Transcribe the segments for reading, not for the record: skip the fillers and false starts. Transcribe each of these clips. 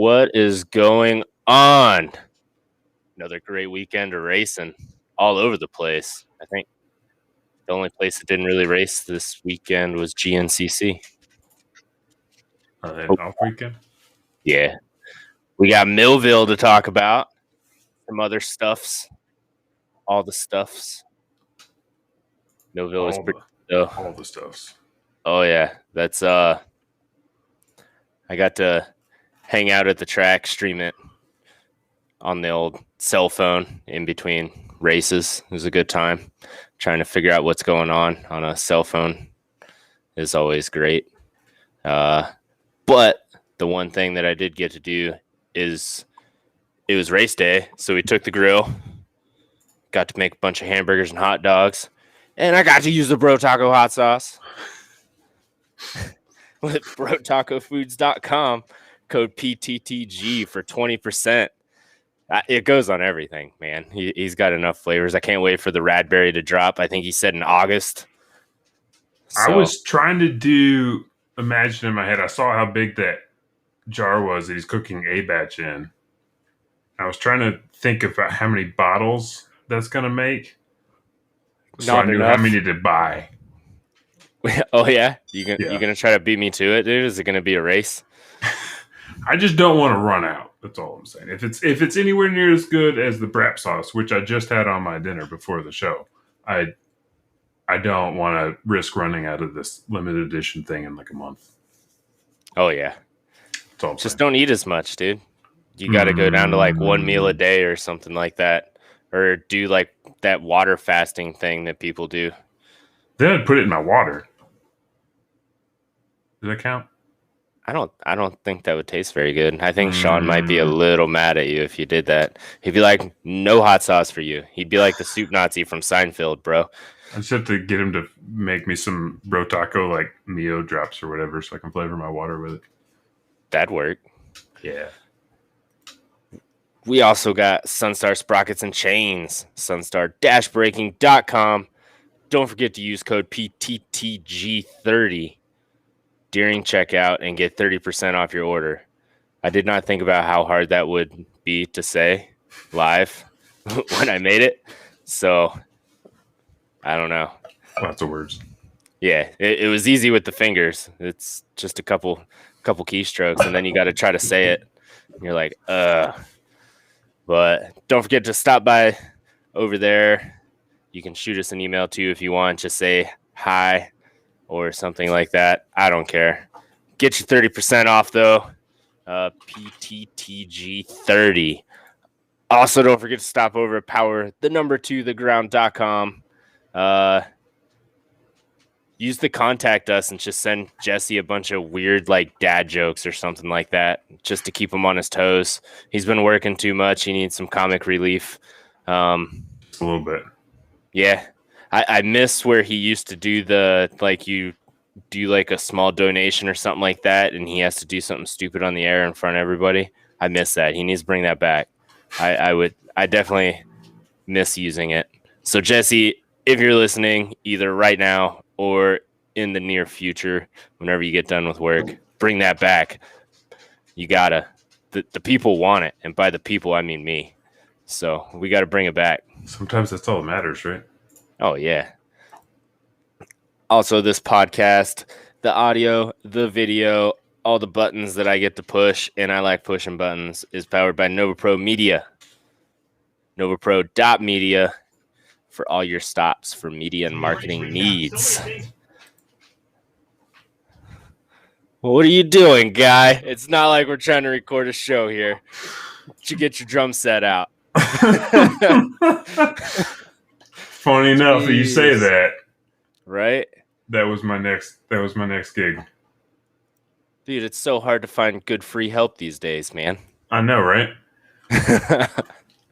What is going on? Another great weekend of racing all over the place. I think the only place that didn't really race this weekend was GNCC. Off weekend? Yeah. We got Millville to talk about. Some other stuffs. All the stuffs. Millville is pretty good. All the stuffs. Oh yeah. That's I got to hang out at the track, stream it on the old cell phone in between races. It was a good time. Trying to figure out what's going on a cell phone is always great. But the one thing that I did get to do is it was race day. So we took the grill, got to make a bunch of hamburgers and hot dogs, and I got to use the Bro Taco hot sauce with brotacofoods.com, code PTTG for 20%. It goes on everything, man. He's got enough flavors. I can't wait for the Radberry to drop. I think he said in August. So, I was trying to imagine in my head. I saw how big that jar was that he's cooking a batch in. I was trying to think about how many bottles that's going to make. So I knew how many to buy. Oh, yeah? You going to try to beat me to it, dude? Is it going to be a race? I just don't want to run out. That's all I'm saying. If it's anywhere near as good as the Brap sauce, which I just had on my dinner before the show, I don't want to risk running out of this limited edition thing in like a month. Oh yeah, that's all. Just don't eat as much, dude. You got to go down to like one meal a day or something like that, or do like that water fasting thing that people do. Then I'd put it in my water. Does that count? I don't think that would taste very good. I think Sean might be a little mad at you if you did that. He'd be like, no hot sauce for you. He'd be like the soup Nazi from Seinfeld, bro. I just have to get him to make me some Bro Taco like Mio drops or whatever so I can flavor my water with it. That'd work. Yeah. We also got Sunstar Sprockets and Chains, sunstar-braking.com. Don't forget to use code PTTG30 during checkout and get 30% off your order. I did not think about how hard that would be to say live when I made it. So I don't know. Lots of words. Yeah, it was easy with the fingers. It's just a couple keystrokes, and then you got to try to say it. And you're like, But don't forget to stop by over there. You can shoot us an email too if you want. Just say hi or something like that. I don't care. Get your 30% off though. PTTG30. Also, don't forget to stop over at power2theground.com. Use the contact us and just send Jesse a bunch of weird like dad jokes or something like that just to keep him on his toes. He's been working too much. He needs some comic relief. A little bit. Yeah. I miss where he used to do you do like a small donation or something like that, and he has to do something stupid on the air in front of everybody. I miss that. He needs to bring that back. I definitely miss using it. So Jesse, if you're listening, either right now or in the near future, whenever you get done with work, bring that back. You gotta. The people want it, and by the people I mean me. So we got to bring it back. Sometimes that's all that matters, right? Oh, yeah. Also, this podcast, the audio, the video, all the buttons that I get to push, and I like pushing buttons, is powered by NovaPro Media. NovaPro.media for all your stops for media and marketing needs. Well, what are you doing, guy? It's not like we're trying to record a show here. You get your drum set out. Funny enough that you say that. Right? That was my next gig. Dude, it's so hard to find good free help these days, man. I know, right?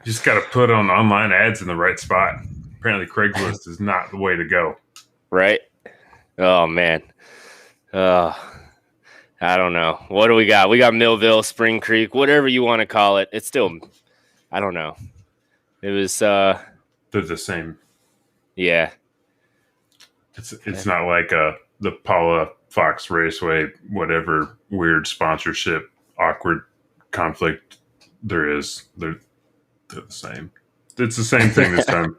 Just got to put on online ads in the right spot. Apparently Craigslist is not the way to go. Right? Oh, man. I don't know. What do we got? We got Millville, Spring Creek, whatever you want to call it. It's still, I don't know. It was... They're the same. Yeah. It's not like the Paula Fox Raceway, whatever weird sponsorship, awkward conflict there is. They're the same. It's the same thing this time.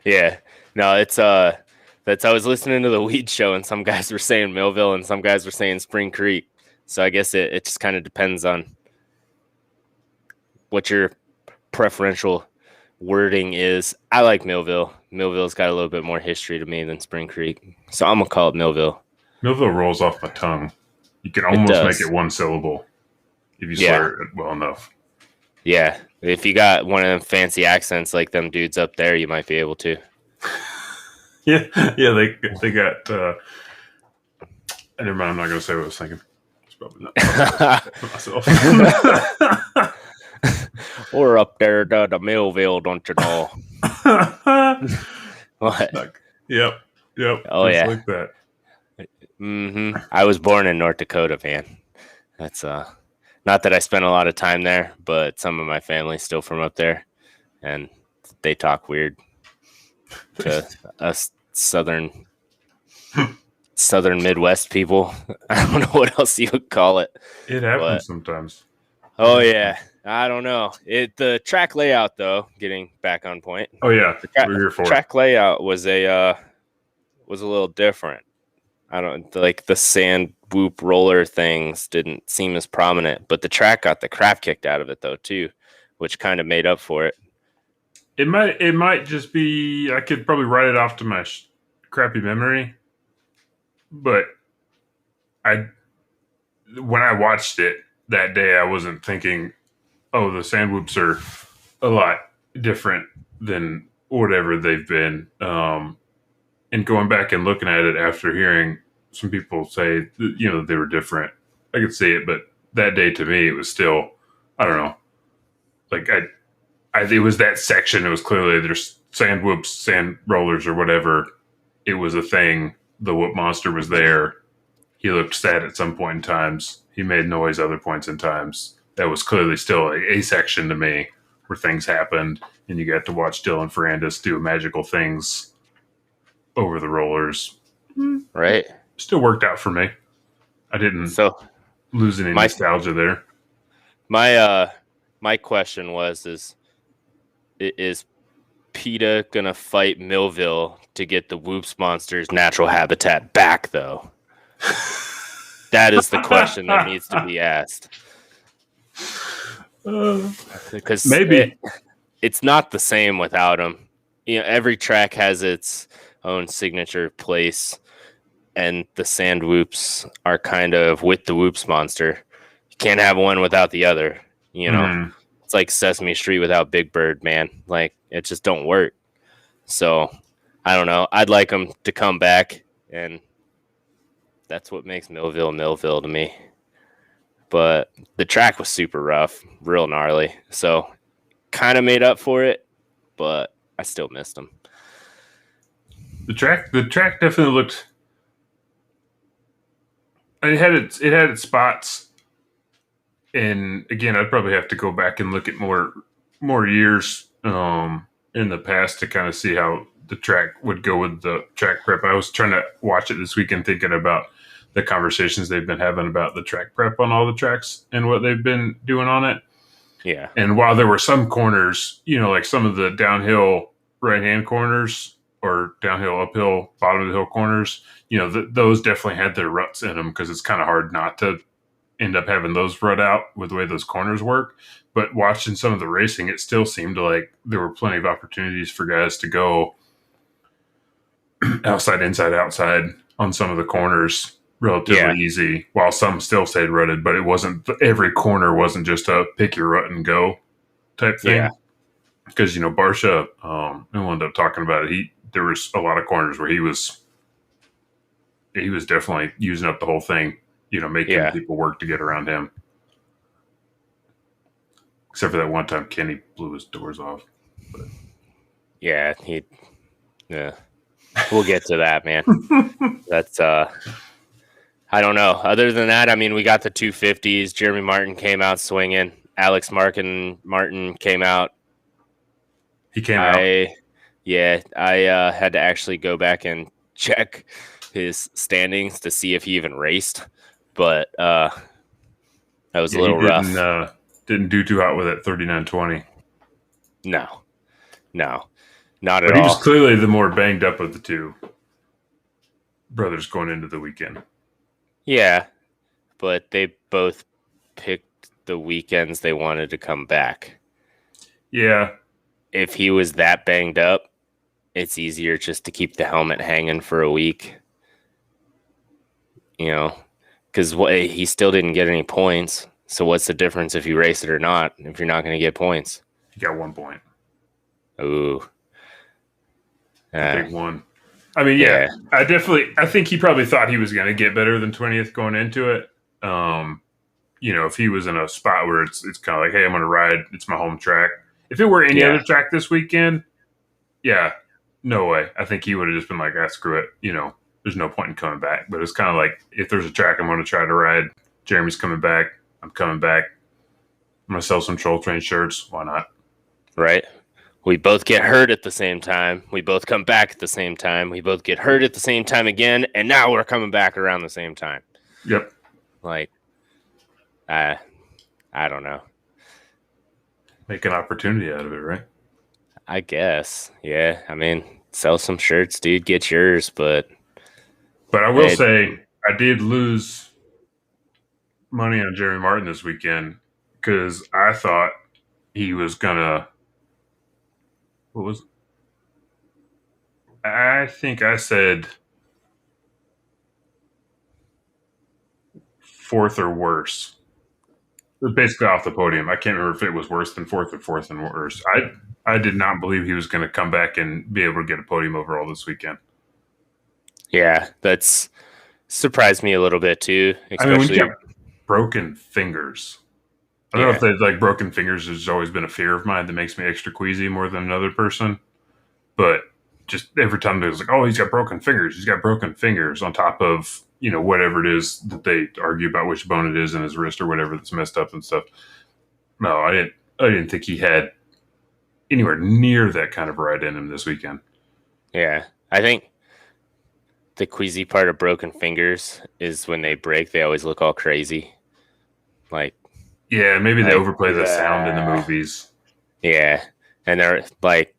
Yeah. No, it's that's I was listening to the Weed Show, and some guys were saying Millville and some guys were saying Spring Creek. So I guess it just kind of depends on what your preferential wording is. I like Millville. Millville's got a little bit more history to me than Spring Creek, so I'm gonna call it Millville. Millville rolls off my tongue. You can almost make it one syllable if you slur it well enough. Yeah, if you got one of them fancy accents like them dudes up there, you might be able to. Yeah, they got. Never mind. I'm not going to say what I was thinking. It's probably not myself. We're up there to the Millville, don't you know? What? Yep. Oh yeah, like that. Mm-hmm. I was born in North Dakota, man. That's not that I spent a lot of time there, but some of my family's still from up there, and they talk weird to us southern Midwest people. I don't know what else you would call it. It happens sometimes. Oh yeah, I don't know. The track layout though, getting back on point. Oh yeah, we're here for track layout was a little different. I don't like the sand whoop roller things didn't seem as prominent, but the track got the crap kicked out of it though too, which kind of made up for it. It might just be, I could probably write it off to my crappy memory, but when I watched it that day, I wasn't thinking, oh, the sand whoops are a lot different than whatever they've been. And going back and looking at it after hearing some people say, they were different, I could see it, but that day to me, it was still, I don't know, like it was that section. It was clearly there's sand whoops, sand rollers, or whatever. It was a thing. The whoop monster was there. He looked sad at some point in times. He made noise other points in times. That was clearly still a section to me where things happened, and you got to watch Dylan Ferrandis do magical things over the rollers. Right. Still worked out for me. I didn't lose any nostalgia there. My question is PETA gonna fight Millville to get the Whoops monster's natural habitat back though? That is the question that needs to be asked. Because maybe it's not the same without him. Every track has its own signature place, and the sand whoops are kind of with the Whoops monster. You can't have one without the other. It's like Sesame Street without Big Bird, man. Like it just don't work. So I don't know. I'd like them to come back, and that's what makes Millville to me. But the track was super rough, real gnarly. So kind of made up for it, but I still missed them. The track definitely looked. It had its spots, and again, I'd probably have to go back and look at more years in the past to kind of see how the track would go with the track prep. I was trying to watch it this weekend, thinking about the conversations they've been having about the track prep on all the tracks and what they've been doing on it. Yeah. And while there were some corners, like some of the downhill right-hand corners or downhill, uphill, bottom of the hill corners, those definitely had their ruts in them because it's kind of hard not to end up having those rut out with the way those corners work. But watching some of the racing, it still seemed like there were plenty of opportunities for guys to go outside, inside, outside on some of the corners relatively easy, while some still stayed rutted. But it wasn't, every corner wasn't just a pick your rut and go type thing. Yeah. Because, Barsha, we'll end up talking about it. There was a lot of corners where he was definitely using up the whole thing, making people work to get around him. Except for that one time Kenny blew his doors off. But. Yeah, we'll get to that, man. That's I don't know. Other than that, I mean, we got the 250s. Jeremy Martin came out swinging. Alex Martin came out. He came out. I had to actually go back and check his standings to see if he even raced, but that was a little rough. didn't do too hot with that 39.20. No, not at But he was all. clearly the more banged up of the two brothers going into the weekend. Yeah, but they both picked the weekends they wanted to come back. Yeah. If he was that banged up, it's easier just to keep the helmet hanging for a week. You know, because he still didn't get any points. So what's the difference if you race it or not? If you're not going to get points, he got 1 point. Ooh, big one. I mean, yeah. I think he probably thought he was going to get better than 20th going into it. If he was in a spot where it's kind of like, hey, I'm going to ride. It's my home track. If it were any other track this weekend, yeah, no way. I think he would have just been like, screw it. There's no point in coming back. But it's kind of like, if there's a track I'm going to try to ride, Jeremy's coming back. I'm coming back. I'm going to sell some Troll Train shirts. Why not? Right. We both get hurt at the same time. We both come back at the same time. We both get hurt at the same time again. And now we're coming back around the same time. Yep. Like, I don't know. Make an opportunity out of it, right? I guess. Yeah. I mean, sell some shirts, dude. Get yours. But I will say, I did lose money on Jeremy Martin this weekend because I thought he was going to. What was it? I think I said 4th or worse. It was basically off the podium. I can't remember if it was worse than 4th or 4th and worse. I did not believe he was going to come back and be able to get a podium overall this weekend. Yeah, that's surprised me a little bit too. Especially when you got broken fingers. I don't know if they broken fingers has always been a fear of mine that makes me extra queasy more than another person. But just every time there's like, oh, he's got broken fingers. He's got broken fingers on top of, whatever it is that they argue about which bone it is in his wrist or whatever that's messed up and stuff. No, I didn't think he had anywhere near that kind of ride in him this weekend. Yeah. I think the queasy part of broken fingers is when they break, they always look all crazy. Like, yeah, maybe they overplay the sound in the movies. Yeah. And they're like,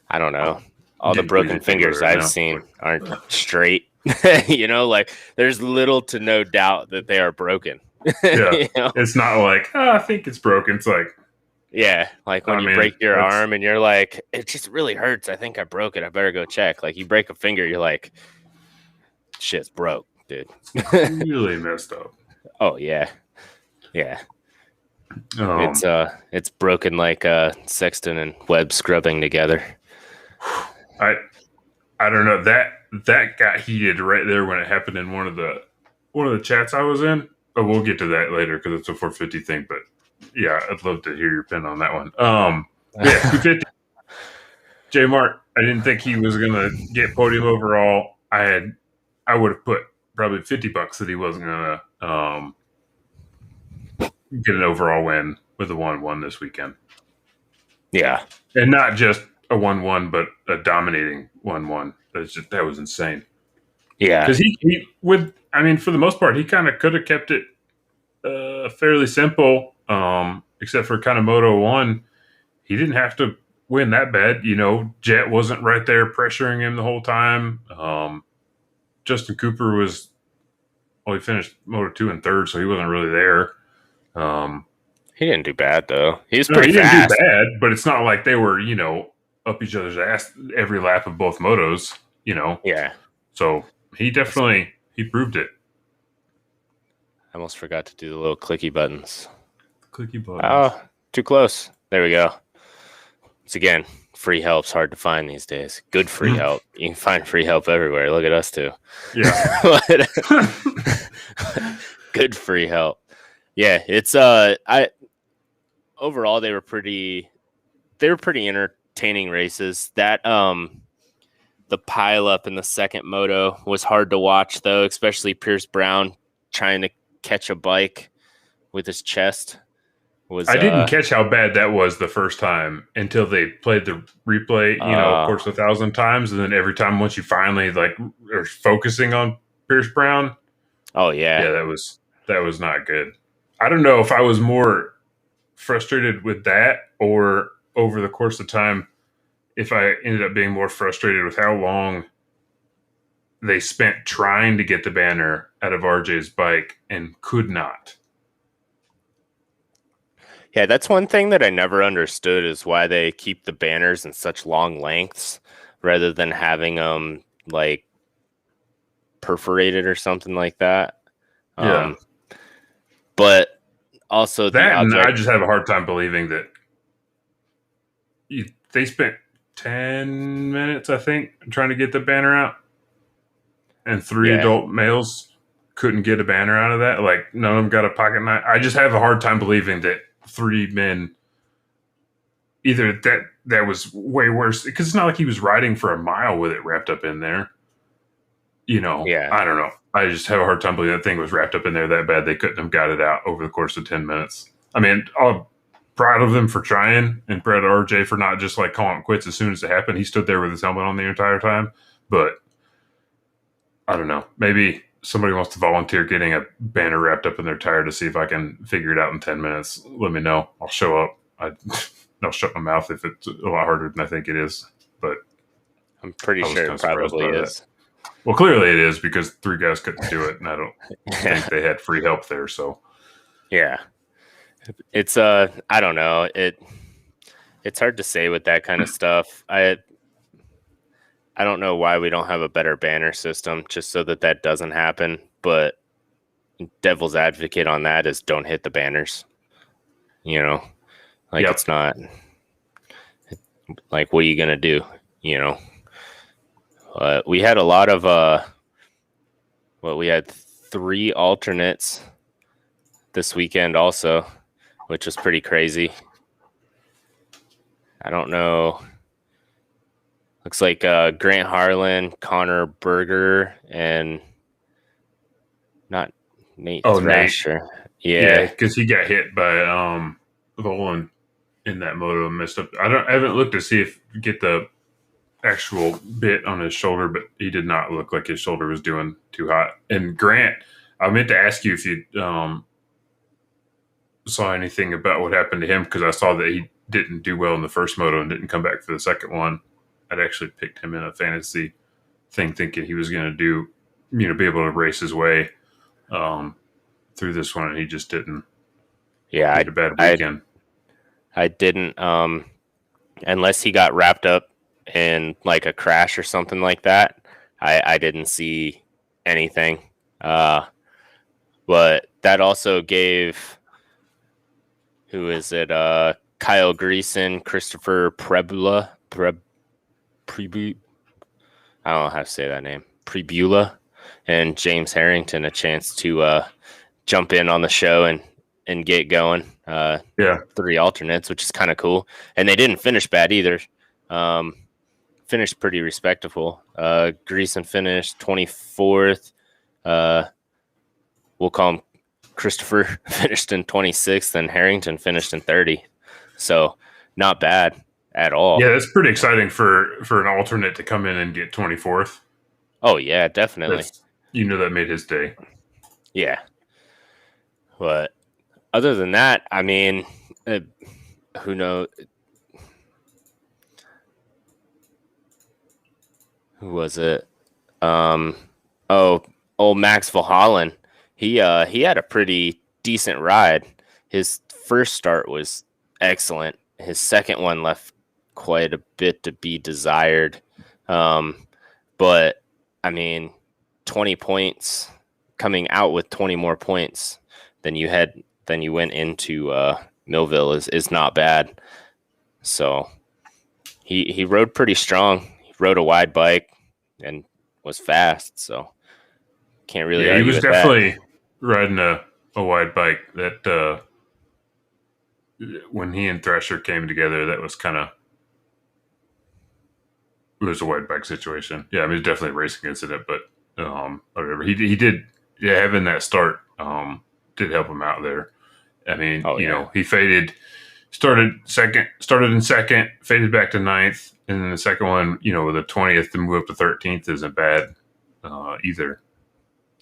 I don't know. All the broken fingers I've seen aren't straight. Like there's little to no doubt that they are broken. Yeah. It's not like, I think it's broken. It's like, yeah, like when you break your arm and you're like, it just really hurts. I think I broke it. I better go check. Like you break a finger, you're like, shit's broke, dude. Really messed up. Oh yeah. Yeah. It's broken like Sexton and Webb scrubbing together. I don't know. That got heated right there when it happened in one of the chats I was in. But we'll get to that later because it's a 450 thing. But yeah, I'd love to hear your pin on that one. Yeah, 250. J Mart, I didn't think he was gonna get podium overall. I would have put probably $50 that he wasn't gonna get an overall win with a 1-1 this weekend. Yeah, and not just a 1-1, but a dominating 1-1. That was insane. Yeah, because for the most part, he kind of could have kept it fairly simple, except for kind of Moto 1. He didn't have to win that bad. Jet wasn't right there pressuring him the whole time. Justin Cooper he finished Moto 2 and 3rd, so he wasn't really there. He didn't do bad, though. He was pretty fast. Didn't do bad, but it's not like they were, up each other's ass every lap of both motos, Yeah. So he definitely, he proved it. I almost forgot to do the little clicky buttons. Clicky buttons. Oh, too close. There we go. Once again, free help's hard to find these days. Good free help. You can find free help everywhere. Look at us too. Yeah. Good free help. Yeah, it's overall they were pretty entertaining races. That the pile up in the second moto was hard to watch though, especially Pierce Brown trying to catch a bike with his chest. I didn't catch how bad that was the first time until they played the replay, of course, 1,000 times. And then every time, once you finally are focusing on Pierce Brown. Oh yeah. Yeah, that was not good. I don't know if I was more frustrated with that, or over the course of time, if I ended up being more frustrated with how long they spent trying to get the banner out of RJ's bike and could not. Yeah, that's one thing that I never understood is why they keep the banners in such long lengths rather than having them like perforated or something like that. Yeah. But also the That, and I object. just have a hard time believing that they spent 10 minutes, I think, trying to get the banner out, and three Yeah. adult males couldn't get a banner out of that. Like, none of them got a pocket knife. I just have a hard time believing that three men, either that was way worse, because it's not like he was riding for a mile with it wrapped up in there. Yeah. I don't know. I just have a hard time believing that thing was wrapped up in there that bad. They couldn't have got it out over the course of 10 minutes. I mean, I'm proud of them for trying, and proud of RJ for not just like calling it quits as soon as it happened. He stood there with his helmet on the entire time. But I don't know. Maybe somebody wants to volunteer getting a banner wrapped up in their tire to see if I can figure it out in 10 minutes. Let me know. I'll show up. I'll shut my mouth if it's a lot harder than I think it is. But I'm pretty sure it probably is. That. Well, clearly it is, because three guys couldn't do it, and I don't think they had free help there. So, yeah, it's I don't know. It's hard to say with that kind of stuff. I don't know why we don't have a better banner system just so that doesn't happen. But devil's advocate on that is don't hit the banners. It's not like, what are you gonna do? We had a lot of we had 3 alternates this weekend also, which was pretty crazy. I don't know. Looks like Grant Harlan, Connor Berger, and not Nate Thrasher. Nate. Yeah, because he got hit by Volan in that moto and messed up. I haven't looked to see if get the actual bit on his shoulder, but he did not look like his shoulder was doing too hot. And Grant, I meant to ask you if you saw anything about what happened to him, because I saw that he didn't do well in the first moto and didn't come back for the second one. I'd actually picked him in a fantasy thing thinking he was going to do, be able to race his way through this one, and he just didn't. Yeah, I had a bad weekend. I didn't, unless he got wrapped up in like a crash or something like that. I didn't see anything. But that also gave, who is it? Kyle Greason, Christopher Prebula, I don't know how to say that name. Prebula, and James Harrington a chance to jump in on the show and get going. 3 alternates, which is kind of cool. And they didn't finish bad either. Finished pretty respectable. Greason finished 24th. We'll call him Christopher, finished in 26th, and Harrington finished in 30. So not bad at all. Yeah, that's pretty exciting for an alternate to come in and get 24th. Oh, yeah, definitely. That made his day. Yeah. But other than that, I mean, who knows? Who was it? Old Max Valhallen. He had a pretty decent ride. His first start was excellent. His second one left quite a bit to be desired. But I mean, 20 points, coming out with 20 more points than you went into Millville is not bad. So he rode pretty strong. He rode a wide bike and was fast. So can't really argue he was with definitely that. Riding a wide bike. That when he and Thrasher came together, that was it was a wide bike situation. Yeah, I mean, it was definitely a racing incident, but whatever. He did, having that start did help him out there. I mean, he faded, started in second, faded back to 9th, and then the second one, with a 20th to move up to 13th isn't bad either.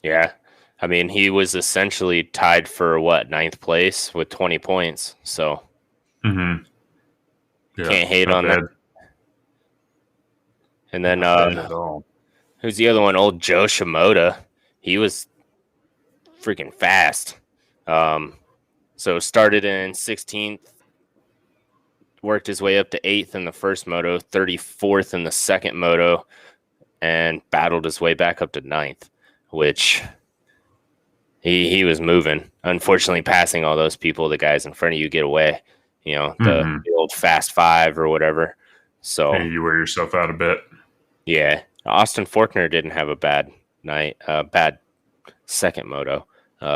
Yeah. I mean, he was essentially tied for ninth place with 20 points. So yeah, can't hate not on bad. that. And then Not bad at all. who's the other one? Old Joe Shimoda. He was freaking fast. So started in 16th, worked his way up to 8th in the first moto, 34th in the second moto, and battled his way back up to 9th, which he was moving. Unfortunately, passing all those people, the guys in front of you get away. You know, the old fast five or whatever. So hey, you wear yourself out a bit. Yeah, Austin Forkner didn't have a bad night, bad second moto.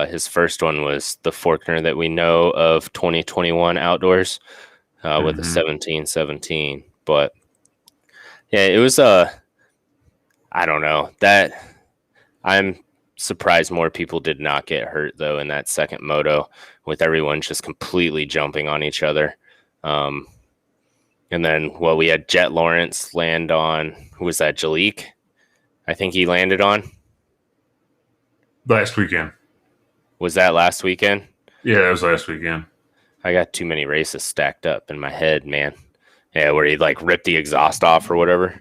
His first one was the Forkner that we know of 2021 outdoors with a 17-17. But yeah, it was I don't know, that I'm surprised more people did not get hurt though in that second moto, with everyone just completely jumping on each other. And then, we had Jet Lawrence land on, who was that, Jalik? I think he landed on. Last weekend. Was that last weekend? Yeah, that was last weekend. I got too many races stacked up in my head, man. Yeah, where he ripped the exhaust off or whatever.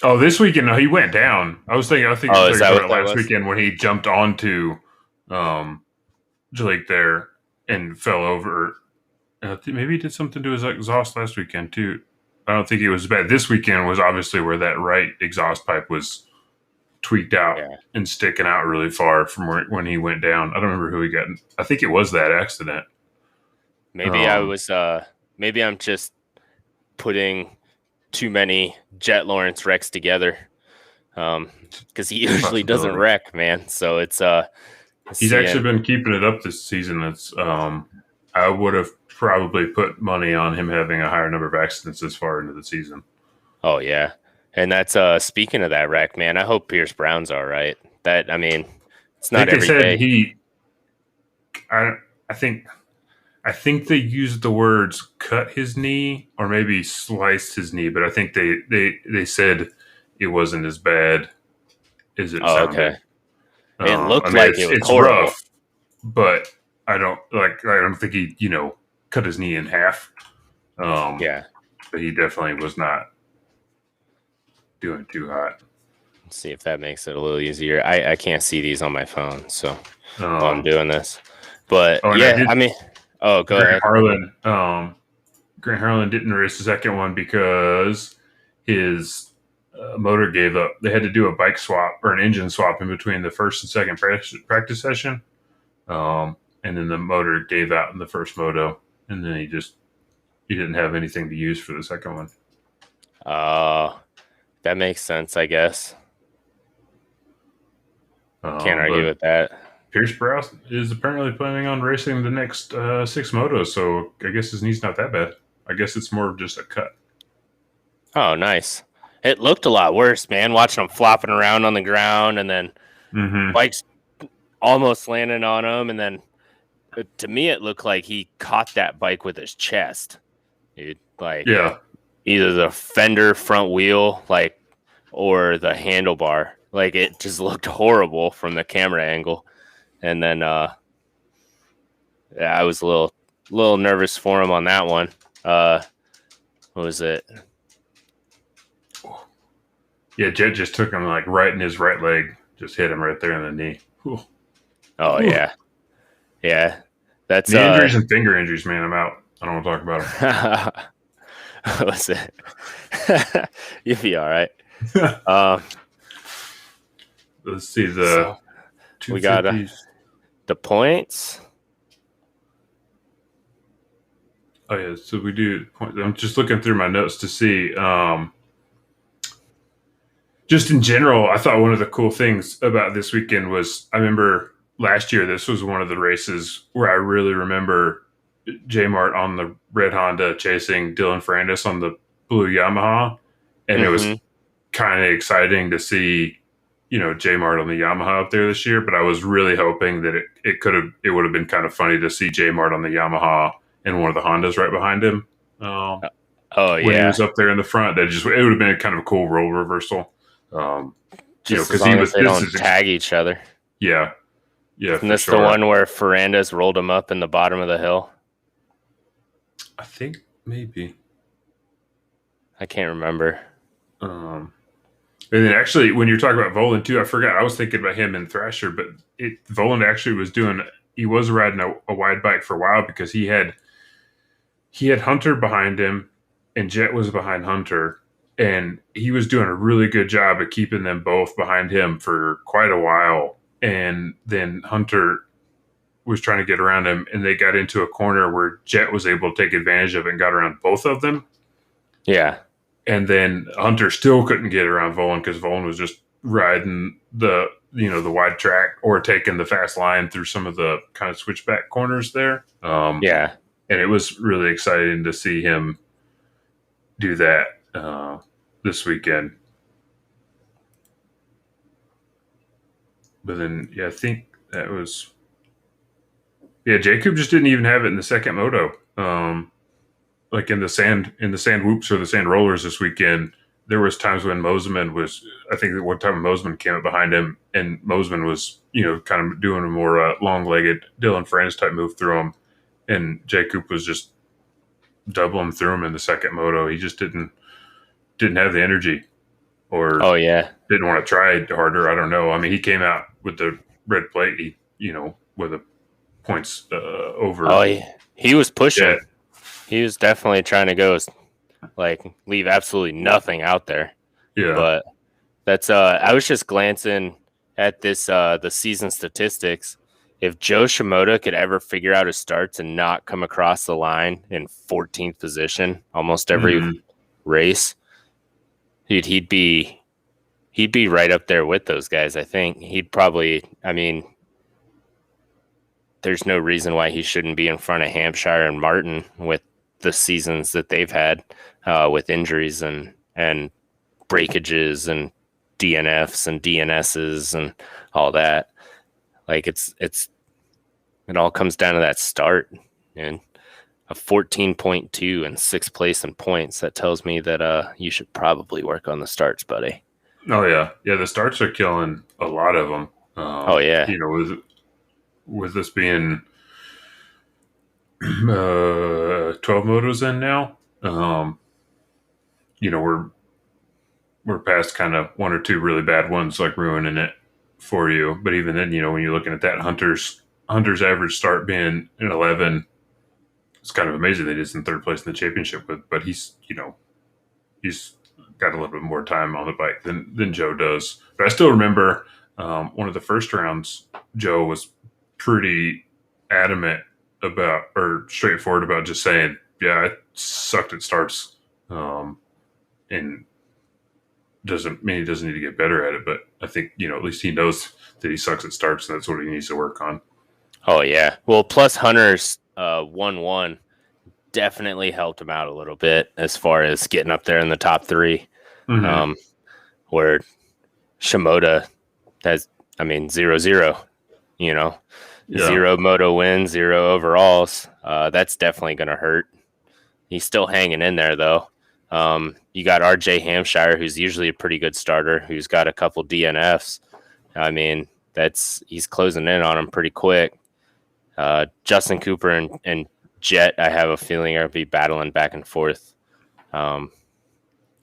Oh, this weekend, no, he went down. I think is that what last weekend when he jumped onto Jalik there and fell over. Maybe he did something to his exhaust last weekend too. I don't think it was bad. This weekend was obviously where that right exhaust pipe was tweaked out and sticking out really far from when he went down. I don't remember who he got. I think it was that accident. Maybe maybe I'm just putting too many Jet Lawrence wrecks together. Because he usually doesn't wreck, man. So it's he's actually been keeping it up this season. It's I would have probably put money on him having a higher number of accidents this far into the season. Oh yeah. And that's speaking of that wreck, man, I hope Pierce Brown's all right. That, I mean, it's not every day. I think they used the words cut his knee or maybe sliced his knee, but I think they said it wasn't as bad as it sounded. Okay. It looked like it was horrible. Rough, but I don't think he, cut his knee in half. Yeah. But he definitely was not doing too hot. Let's see if that makes it a little easier. I can't see these on my phone, so while I'm doing this. But go ahead. Grant Harlan didn't race the second one because his motor gave up. They had to do a bike swap or an engine swap in between the first and second practice session. And then the motor gave out in the first moto, and then he didn't have anything to use for the second one. That makes sense, I guess. Can't argue with that. Pierce Brown is apparently planning on racing the next 6 motos, so I guess his knee's not that bad. I guess it's more of just a cut. Oh, nice. It looked a lot worse, man, watching him flopping around on the ground, and then bikes almost landing on him, and then to me it looked like he caught that bike with his chest. Dude, either the fender front wheel, or the handlebar. It just looked horrible from the camera angle. And then I was a little nervous for him on that one. What was it? Yeah, Jet just took him right in his right leg, just hit him right there in the knee. Ooh. Oh Ooh. Yeah. That's knee injuries and finger injuries, man. I'm out. I don't want to talk about them. What was it? You'll be all right. Let's see we got the points. Oh yeah, so we do. I'm just looking through my notes to see. Just in general, I thought one of the cool things about this weekend was I remember last year this was one of the races where I really remember J Mart on the red Honda chasing Dylan Ferrandis on the blue Yamaha, and it was kind of exciting to see. J Mart on the Yamaha up there this year, but I was really hoping that it would have been kind of funny to see J Mart on the Yamaha and one of the Hondas right behind him. When he was up there in the front, it would have been kind of a cool role reversal. Because they don't tag each other. Yeah, Yeah, Isn't for this sure. the one where Ferrandis rolled him up in the bottom of the hill? I think maybe. I can't remember. And then actually, when you're talking about Volan too, I forgot. I was thinking about him and Thrasher, but Volan actually was doing. He was riding a wide bike for a while because he had Hunter behind him, and Jet was behind Hunter, and he was doing a really good job of keeping them both behind him for quite a while. And then Hunter was trying to get around him, and they got into a corner where Jet was able to take advantage of it and got around both of them. Yeah. And then Hunter still couldn't get around Volan because Volan was just riding the wide track or taking the fast line through some of the kind of switchback corners there. Yeah. And it was really exciting to see him do that this weekend. But then, I think that was... Yeah, Jacob just didn't even have it in the second moto. Like in the sand whoops or the sand rollers this weekend, there was times when Mosiman was... I think that one time Mosiman came up behind him, and Mosiman was, kind of doing a more long-legged Dylan Franz type move through him. And Jacob was just doubling through him in the second moto. He just didn't have the energy, or didn't want to try harder. I don't know. I mean, he came out with the red plate, with the points over. Oh, he was pushing. Yeah. He was definitely trying to go, leave absolutely nothing out there. Yeah. But that's I was just glancing at this the season statistics. If Joe Shimoda could ever figure out his starts and not come across the line in 14th position almost every race, he'd be right up there with those guys. I think he'd probably. I mean, there's no reason why he shouldn't be in front of Hampshire and Martin with the seasons that they've had with injuries and breakages and DNFs and DNSs and all that. Like it all comes down to that start, and a 14.2 and 6th place in points. That tells me that you should probably work on the starts, buddy. Oh yeah, the starts are killing a lot of them. With this being 12 motos in now, we're past kind of one or two really bad ones like ruining it for you. But even then, when you're looking at that, Hunter's average start being an 11, it's kind of amazing that he's in 3rd place in the championship but he's got a little bit more time on the bike than Joe does. But I still remember one of the first rounds, Joe was pretty adamant about, or straightforward about, just saying, yeah, I sucked at starts, and doesn't mean he doesn't need to get better at it, but I think, at least he knows that he sucks at starts, and that's what he needs to work on. Oh yeah. Well, plus Hunter's 1-1 definitely helped him out a little bit as far as getting up there in the top 3. Where Shimoda has, 0-0, 0 moto wins, 0 overalls. That's definitely going to hurt. He's still hanging in there, though. You got RJ Hampshire, who's usually a pretty good starter, who's got a couple DNFs. He's closing in on him pretty quick. Justin Cooper and Jet, I have a feeling, are going to be battling back and forth.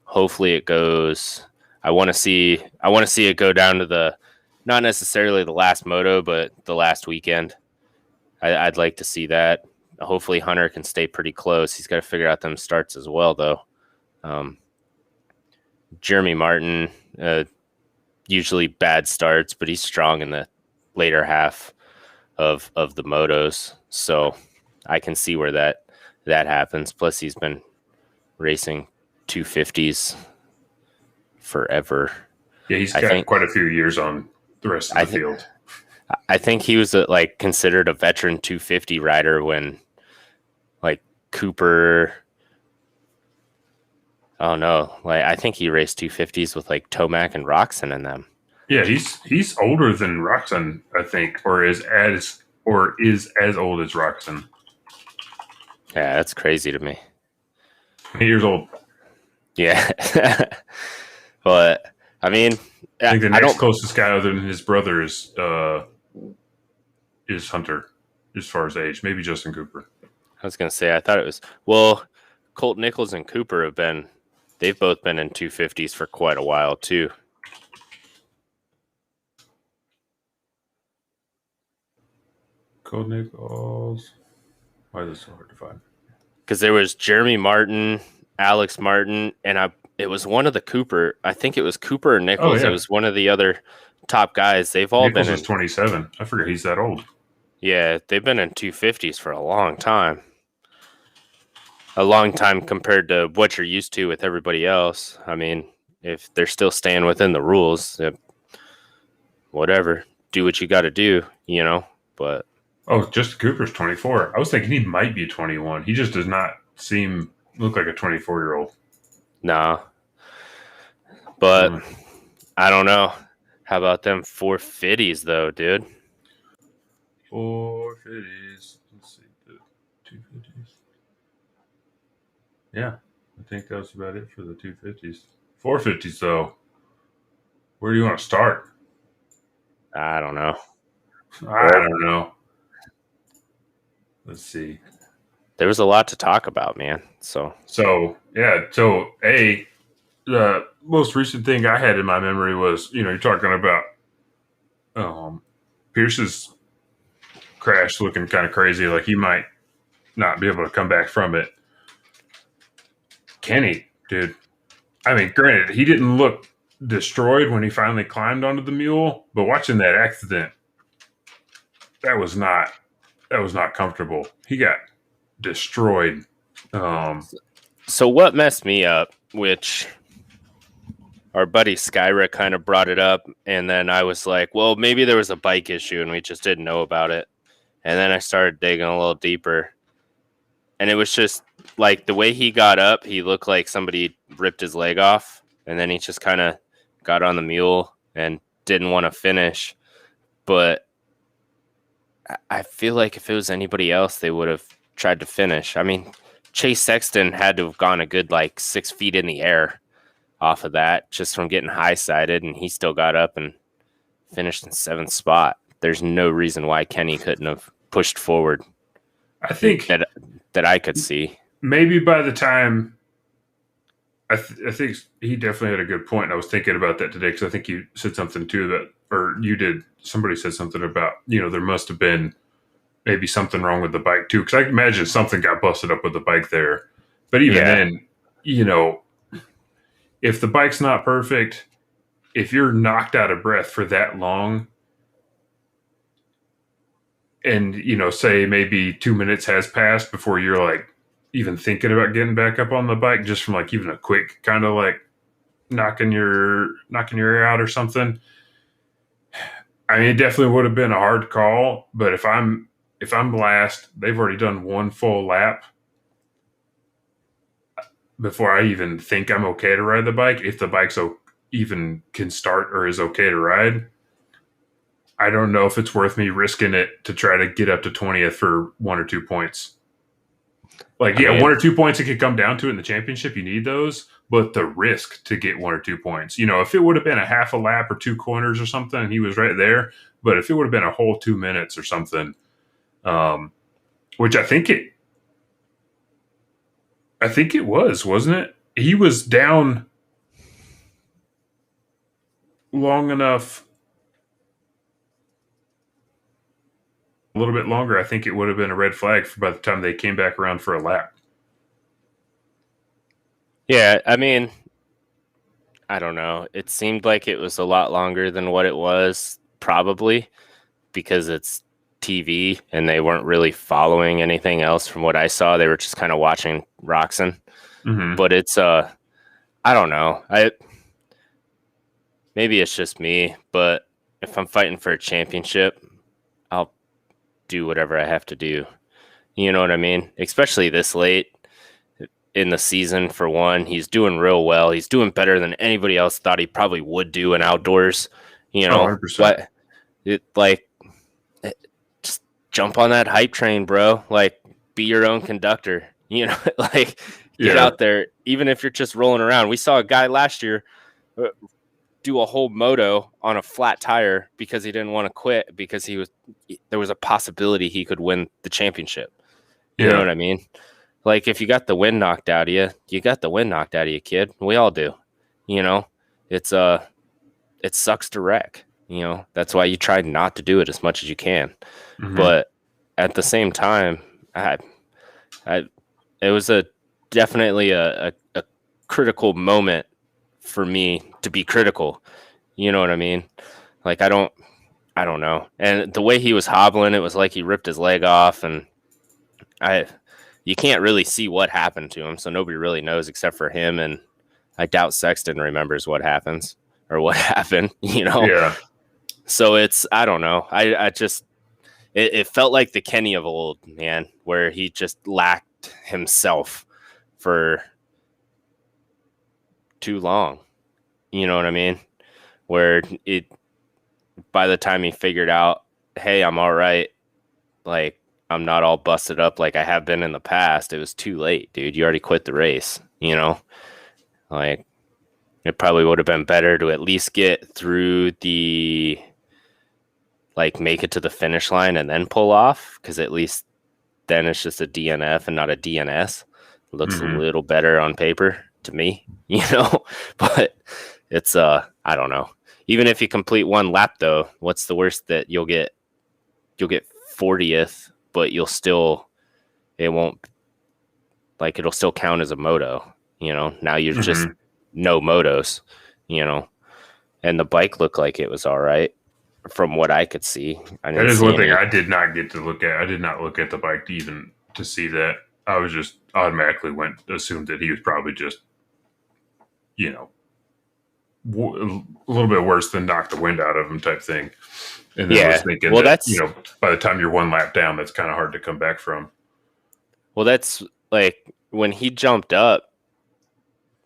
Hopefully it goes. I want to see it go down to not necessarily the last moto, but the last weekend. I'd like to see that. Hopefully Hunter can stay pretty close. He's got to figure out them starts as well, though. Jeremy Martin, usually bad starts, but he's strong in the later half of the motos. So I can see where that happens. Plus he's been racing 250s forever. Yeah, he's got quite a few years on the rest of the field. I think he was considered a veteran 250 rider when Cooper. Oh no! I think he raced 250s with Tomac and Roxon in them. Yeah, he's older than Roxon, I think, or is as old as Roxon. Yeah, that's crazy to me. 8 years old. Yeah, but I think the next closest guy other than his brother is is Hunter as far as age. Maybe Justin Cooper. I was going to say, I thought it was, Colt Nichols and Cooper they've both been in 250s for quite a while too. Colt Nichols. Why is this so hard to find? Because there was Jeremy Martin, Alex Martin, and it was one of the Cooper. I think it was Cooper or Nichols. It was one of the other top guys. They've all Nichols been is 27. I forget he's that old. Yeah, they've been in 250s for a long time. A long time compared to what you're used to with everybody else. I mean, if they're still staying within the rules, whatever, do what you got to do, but. Oh, Justin Cooper's 24. I was thinking he might be 21. He just does not look like a 24-year-old. Nah. But I don't know. How about them 450s, though, dude? 450s. Let's see. The 250s. Yeah. I think that's about it for the 250s. 450s, though. Where do you want to start? I don't know. I don't know. Let's see. There was a lot to talk about, man. So yeah. So, the most recent thing I had in my memory was, you're talking about Pierce's crash looking kind of crazy. Like he might not be able to come back from it. Kenny, dude. I mean, granted, he didn't look destroyed when he finally climbed onto the mule, but watching that accident, that was not comfortable. He got destroyed. So what messed me up, which our buddy Skyra kind of brought it up, and then I was like, well, maybe there was a bike issue and we just didn't know about it. And then I started digging a little deeper. And it was just like the way he got up, he looked like somebody ripped his leg off. And then he just kind of got on the mule and didn't want to finish. But I feel like if it was anybody else, they would have tried to finish. I mean, Chase Sexton had to have gone a good 6 feet in the air off of that just from getting high-sided, and he still got up and finished in 7th spot. There's no reason why Kenny couldn't have pushed forward. I think that I could see. Maybe by the time I think he definitely had a good point. I was thinking about that today because I think you said something too somebody said something about, there must have been maybe something wrong with the bike too. Because I imagine something got busted up with the bike there. But even then, if the bike's not perfect, if you're knocked out of breath for that long and, say maybe 2 minutes has passed before you're even thinking about getting back up on the bike, just from even a quick kind of knocking your air out or something. I mean, it definitely would have been a hard call, but if I'm last, they've already done one full lap before I even think I'm okay to ride the bike. If the bike's even can start or is okay to ride, I don't know if it's worth me risking it to try to get up to 20th for 1 or 2 points. 1 or 2 points, it could come down to it in the championship. You need those, but the risk to get 1 or 2 points, if it would have been a half a lap or 2 corners or something, and he was right there, but if it would have been a whole 2 minutes or something, which I think it was, wasn't it? He was down long enough, a little bit longer. I think it would have been a red flag by the time they came back around for a lap. Yeah, I mean, I don't know. It seemed like it was a lot longer than what it was, probably because it's TV and they weren't really following anything else from what I saw. They were just kind of watching Roxon. Mm-hmm. But it's I don't know. Maybe it's just me, but if I'm fighting for a championship, I'll do whatever I have to do. You know what I mean? Especially this late in the season. For one, he's doing real well. He's doing better than anybody else thought he probably would do in outdoors. 100%. But just jump on that hype train, bro. Be your own conductor. Get out there, even if you're just rolling around. We saw a guy last year do a whole moto on a flat tire because he didn't want to quit because there was a possibility he could win the championship. You know what I mean? Like, if you got the wind knocked out of you, you got the wind knocked out of you, kid. We all do. You know, it sucks to wreck. You know, that's why you try not to do it as much as you can. Mm-hmm. But at the same time, it was definitely a critical moment for me to be critical. You know what I mean? Like, I don't know. And the way he was hobbling, it was like he ripped his leg off, and you can't really see what happened to him, so nobody really knows except for him, and I doubt Sexton remembers what happens or what happened, you know? Yeah. So I don't know. I just, it felt like the Kenny of old, man, where he just lacked himself for too long. You know what I mean? Where by the time he figured out, hey, I'm all right, like, I'm not all busted up like I have been in the past, it was too late, dude. You already quit the race, you know? Like, it probably would have been better to at least get through make it to the finish line and then pull off, because at least then it's just a DNF and not a DNS. It looks a little better on paper to me, you know? But it's, I don't know. Even if you complete one lap, though, what's the worst that you'll get 40th, but it'll still count as a moto, you know? Now you're just no motos, you know? And the bike looked like it was all right from what I could see. That is one thing I did not get to look at. I did not look at the bike to see that. I was just automatically assumed that he was probably just, you know, a little bit worse than knock the wind out of him type thing. And then I was thinking that's, you know, by the time you're one lap down, that's kind of hard to come back from. Well, that's like when he jumped up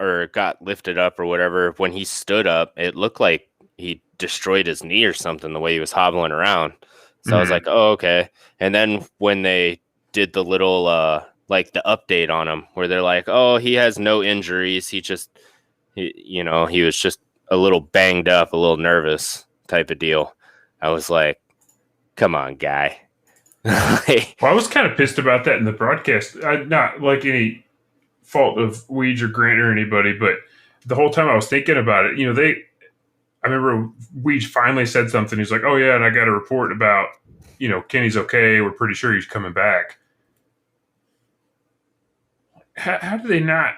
or got lifted up or whatever, when he stood up, it looked like he destroyed his knee or something the way he was hobbling around. So I was like, oh, okay. And then when they did the little, like the update on him where they're like, oh, he has no injuries. He was just a little banged up, a little nervous type of deal. I was like, come on, guy. Well, I was kind of pissed about that in the broadcast. Not like any fault of Weege or Grant or anybody, but the whole time I was thinking about it, you know, I remember Weege finally said something. He's like, oh, yeah, and I got a report about, you know, Kenny's okay. We're pretty sure he's coming back. How do they not,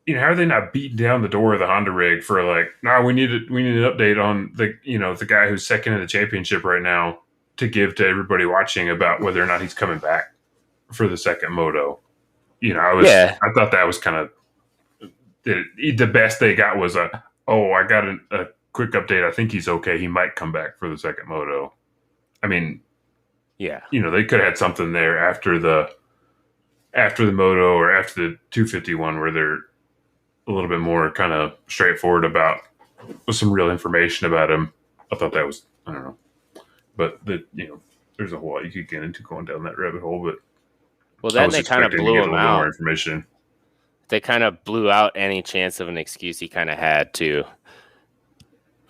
you know, how are they not beating down the door of the Honda rig for like, no, we need an update on the guy who's second in the championship right now to give to everybody watching about whether or not he's coming back for the second moto. You know, I thought that was kind of the best they got was I got a quick update. I think he's okay. He might come back for the second moto. I mean, yeah, you know, they could have had something there after the moto or after the 251 where they're a little bit more kind of straightforward with some real information about him. I thought that was, I don't know, but you know, there's a whole lot you could get into going down that rabbit hole. But then they kind of blew him out. More information. They kind of blew out any chance of an excuse he kind of had too.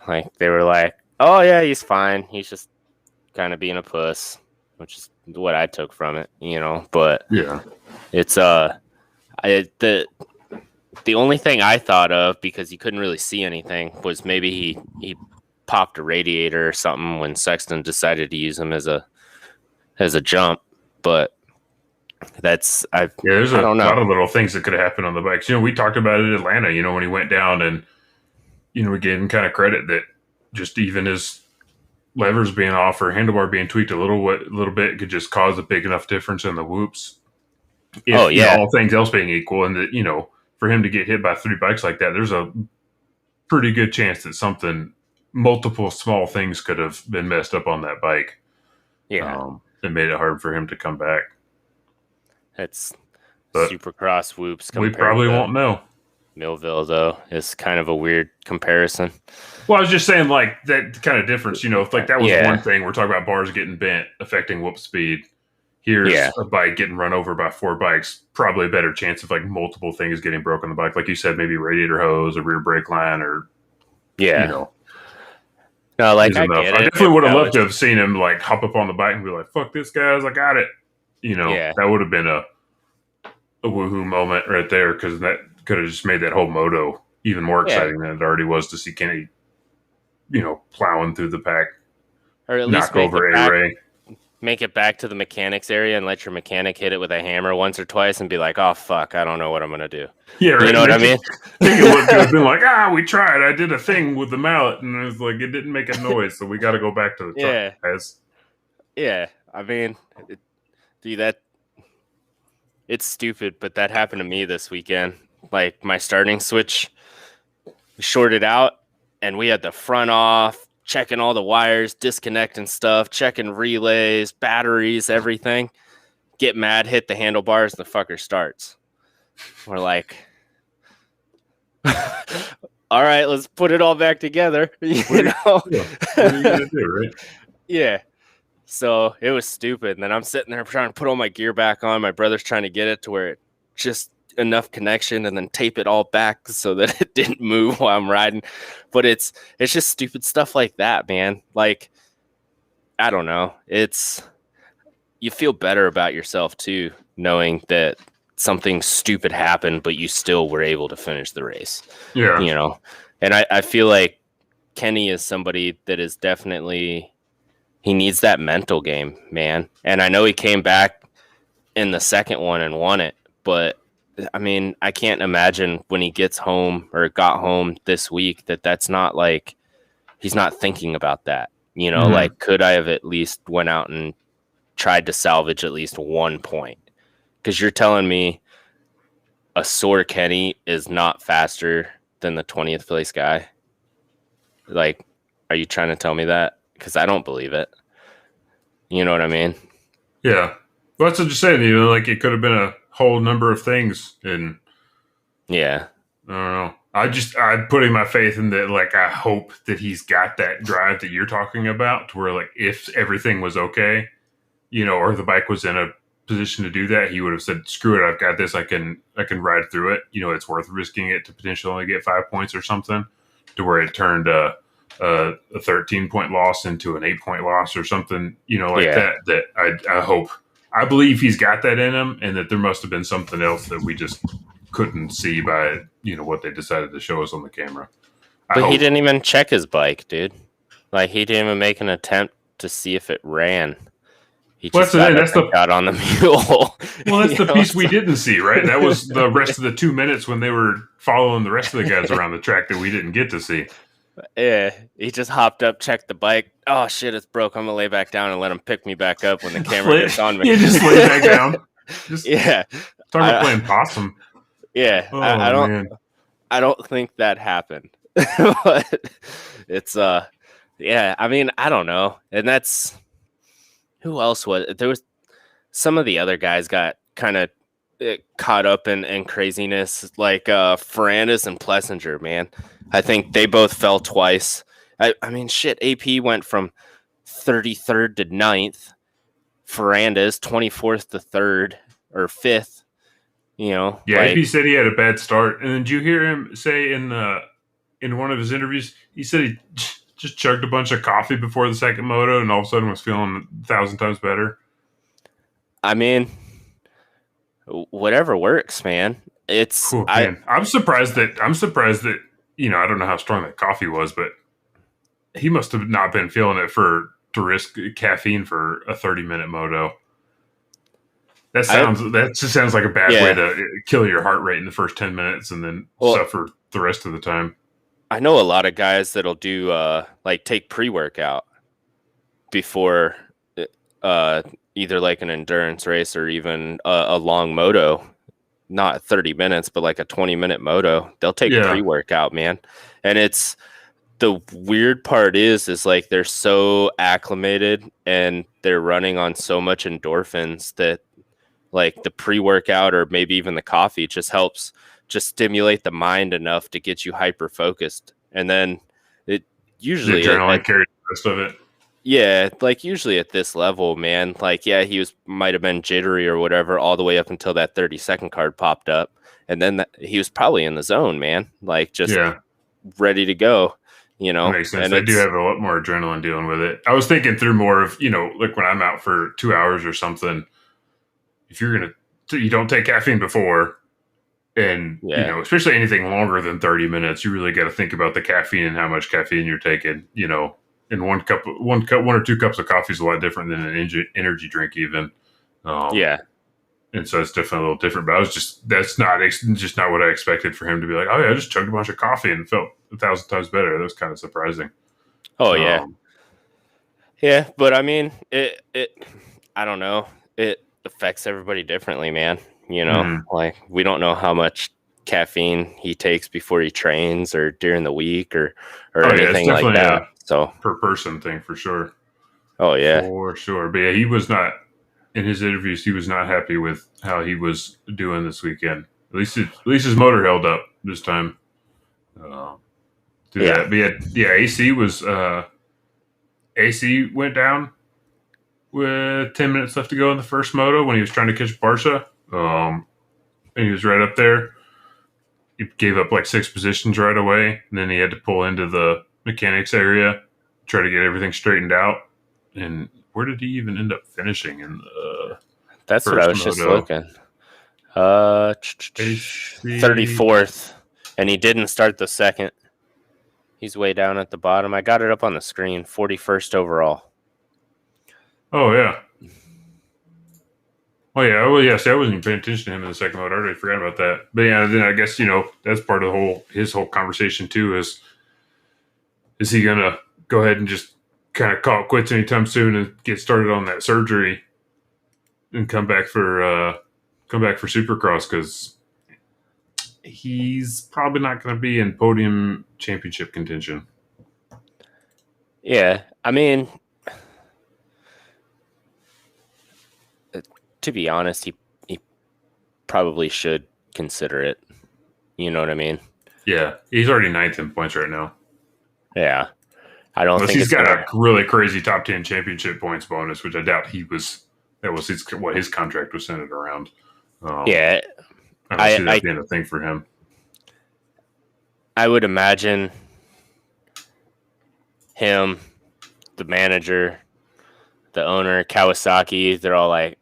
Like they were like, "Oh yeah, he's fine. He's just kind of being a puss," which is what I took from it, you know. But yeah, it's the only thing I thought of, because he couldn't really see anything, was maybe he popped a radiator or something when Sexton decided to use him as a jump. But there's a lot of little things that could have happened on the bikes. You know, we talked about it in Atlanta, you know, when he went down, and, you know, we gave him kind of credit that just even his levers being off or handlebar being tweaked a little bit could just cause a big enough difference in the whoops. You know, all things else being equal, and that, you know, for him to get hit by 3 bikes like that, there's a pretty good chance that multiple small things could have been messed up on that bike. Yeah. It made it hard for him to come back. It's Supercross whoops. We probably won't know. Millville, though, is kind of a weird comparison. Well, I was just saying, like, that kind of difference, you know, if like that was one thing, we're talking about bars getting bent, affecting whoop speed. Here's a bike getting run over by 4 bikes, probably a better chance of like multiple things getting broken on the bike. Like you said, maybe radiator hose or rear brake line or Yeah. You know, no, like I enough. get I it. definitely would have loved to have seen him like hop up on the bike and be like, "Fuck this, guys! I got it." You know, that would have been a woohoo moment right there, because that could have just made that whole moto even more exciting than it already was to see Kenny, you know, plowing through the pack, or at least knock over A-Ray. Make it back to the mechanics area and let your mechanic hit it with a hammer once or twice and be like, "Oh fuck, I don't know what I'm gonna do." Yeah, right. You know what I mean? Make it look good. Been like, we tried. I did a thing with the mallet, and it was like it didn't make a noise, so we got to go back to the truck, guys. Yeah. I mean, dude, it's stupid, but that happened to me this weekend. Like my starting switch shorted out, and we had the front off, checking all the wires, disconnecting stuff, checking relays, batteries, everything. Get mad, hit the handlebars, and the fucker starts. We're like, all right, let's put it all back together. You know? What are you gonna do, right? Yeah. So it was stupid. And then I'm sitting there trying to put all my gear back on. My brother's trying to get it to where it just enough connection and then tape it all back so that it didn't move while I'm riding. But it's just stupid stuff like that, man. Like, I don't know. You feel better about yourself too, knowing that something stupid happened, but you still were able to finish the race. Yeah. You know, and I feel like Kenny is somebody that is definitely, he needs that mental game, man. And I know he came back in the second one and won it, but I mean, I can't imagine when he gets home or got home this week that's not like, he's not thinking about that, you know, like, could I have at least went out and tried to salvage at least 1 point? Because you're telling me a sore Kenny is not faster than the 20th place guy. Like, are you trying to tell me that? Because I don't believe it. You know what I mean? Yeah. Well, that's what you're saying. You know, like it could have been a whole number of things. And yeah, I don't know. I'm putting my faith in that. Like, I hope that he's got that drive that you're talking about, to where, like, if everything was okay, you know, or the bike was in a position to do that, he would have said, "Screw it, I've got this. I can ride through it. You know, it's worth risking it to potentially only get 5 points or something." To where it turned a 13-point loss into an 8-point loss or something, you know, like that. That I hope, I believe he's got that in him, and that there must have been something else that we just couldn't see by, you know, what they decided to show us on the camera. But he didn't even check his bike, dude. Like, he didn't even make an attempt to see if it ran. He just got on the mule. Well, that's the piece we didn't see, right? That was the rest of the 2 minutes when they were following the rest of the guys around the track that we didn't get to see. Yeah, he just hopped up, checked the bike. Oh shit, it's broke. I'm gonna lay back down and let him pick me back up when the camera gets on me. Yeah, just lay back down. Talk about playing possum. Yeah, I don't think that happened. But it's yeah, I mean, I don't know. And that's, who else was there? Was some of the other guys got kind of caught up in craziness, like Ferrandis and Plessinger, man. I think they both fell twice. I mean, shit, AP went from 33rd to 9th. Ferrandis, 24th to 3rd or 5th. You know? Yeah, AP said he had a bad start. And then did you hear him say in one of his interviews, he said he just chugged a bunch of coffee before the second moto and all of a sudden was feeling 1,000 times better? I mean, whatever works, man. It's I'm surprised that, you know, I don't know how strong that coffee was, but he must have not been feeling it to risk caffeine for a 30-minute moto. That just sounds like a bad way to kill your heart rate in the first 10 minutes and then suffer the rest of the time. I know a lot of guys that'll do like take pre-workout before either like an endurance race or even a long moto. Not 30 minutes, but like a 20-minute moto. They'll take pre-workout, man. And it's, the weird part is like they're so acclimated and they're running on so much endorphins that like the pre-workout or maybe even the coffee just helps just stimulate the mind enough to get you hyper focused. And then it usually the adrenaline carries the rest of it. Yeah, like usually at this level, man, like, yeah, he might have been jittery or whatever all the way up until that 30-second card popped up. And then he was probably in the zone, man, like just ready to go, you That know, makes sense. and They do have a lot more adrenaline dealing with it. I was thinking through more of, like when I'm out for 2 hours or something, if you don't take caffeine before, and, yeah, especially anything longer than 30 minutes, you really got to think about the caffeine and how much caffeine you're taking, and one or two cups of coffee is a lot different than an energy drink even. yeah. And so it's definitely a little different, but just not what I expected for him to be like, oh yeah, I just chugged a bunch of coffee and felt 1,000 times better. That was kind of surprising. Oh yeah, Um, yeah. But I mean, I don't know. It affects everybody differently, man. mhm. Like we don't know how much caffeine he takes before he trains or during the week or Oh yeah, it's anything like definitely that. a So, per person thing for sure. oh yeah, For sure. But yeah, he was not in his interviews. He was not happy with how he was doing this weekend. At least his motor held up this time. Uh, through yeah, that, but yeah. AC went down with 10 minutes left to go in the first moto when he was trying to catch Barcia. And he was right up there. He gave up like 6 positions right away, and then he had to pull into the mechanics area, try to get everything straightened out. And where did he even end up finishing in the that's what I first was just moto? looking. AC. 34th, and he didn't start the second. He's way down at the bottom. I got it up on the screen. 41st overall. Oh yeah. Oh yeah. Well, yeah. See, I wasn't even paying attention to him in the second moto. I already forgot about that. But yeah, then I guess that's part of his whole conversation too. Is he gonna go ahead and just kind of call it quits anytime soon and get started on that surgery and come back for Supercross, because he's probably not going to be in podium championship contention. Yeah, I mean, to be honest, he probably should consider it. You know what I mean? Yeah, he's already ninth in points right now. Yeah, I don't Unless think he's it's got gonna. a really crazy top 10 championship points bonus, which I doubt he was. That was what his contract was centered around. Yeah, I don't see I that being a thing for him. I would imagine him, the manager, the owner, Kawasaki. They're all like,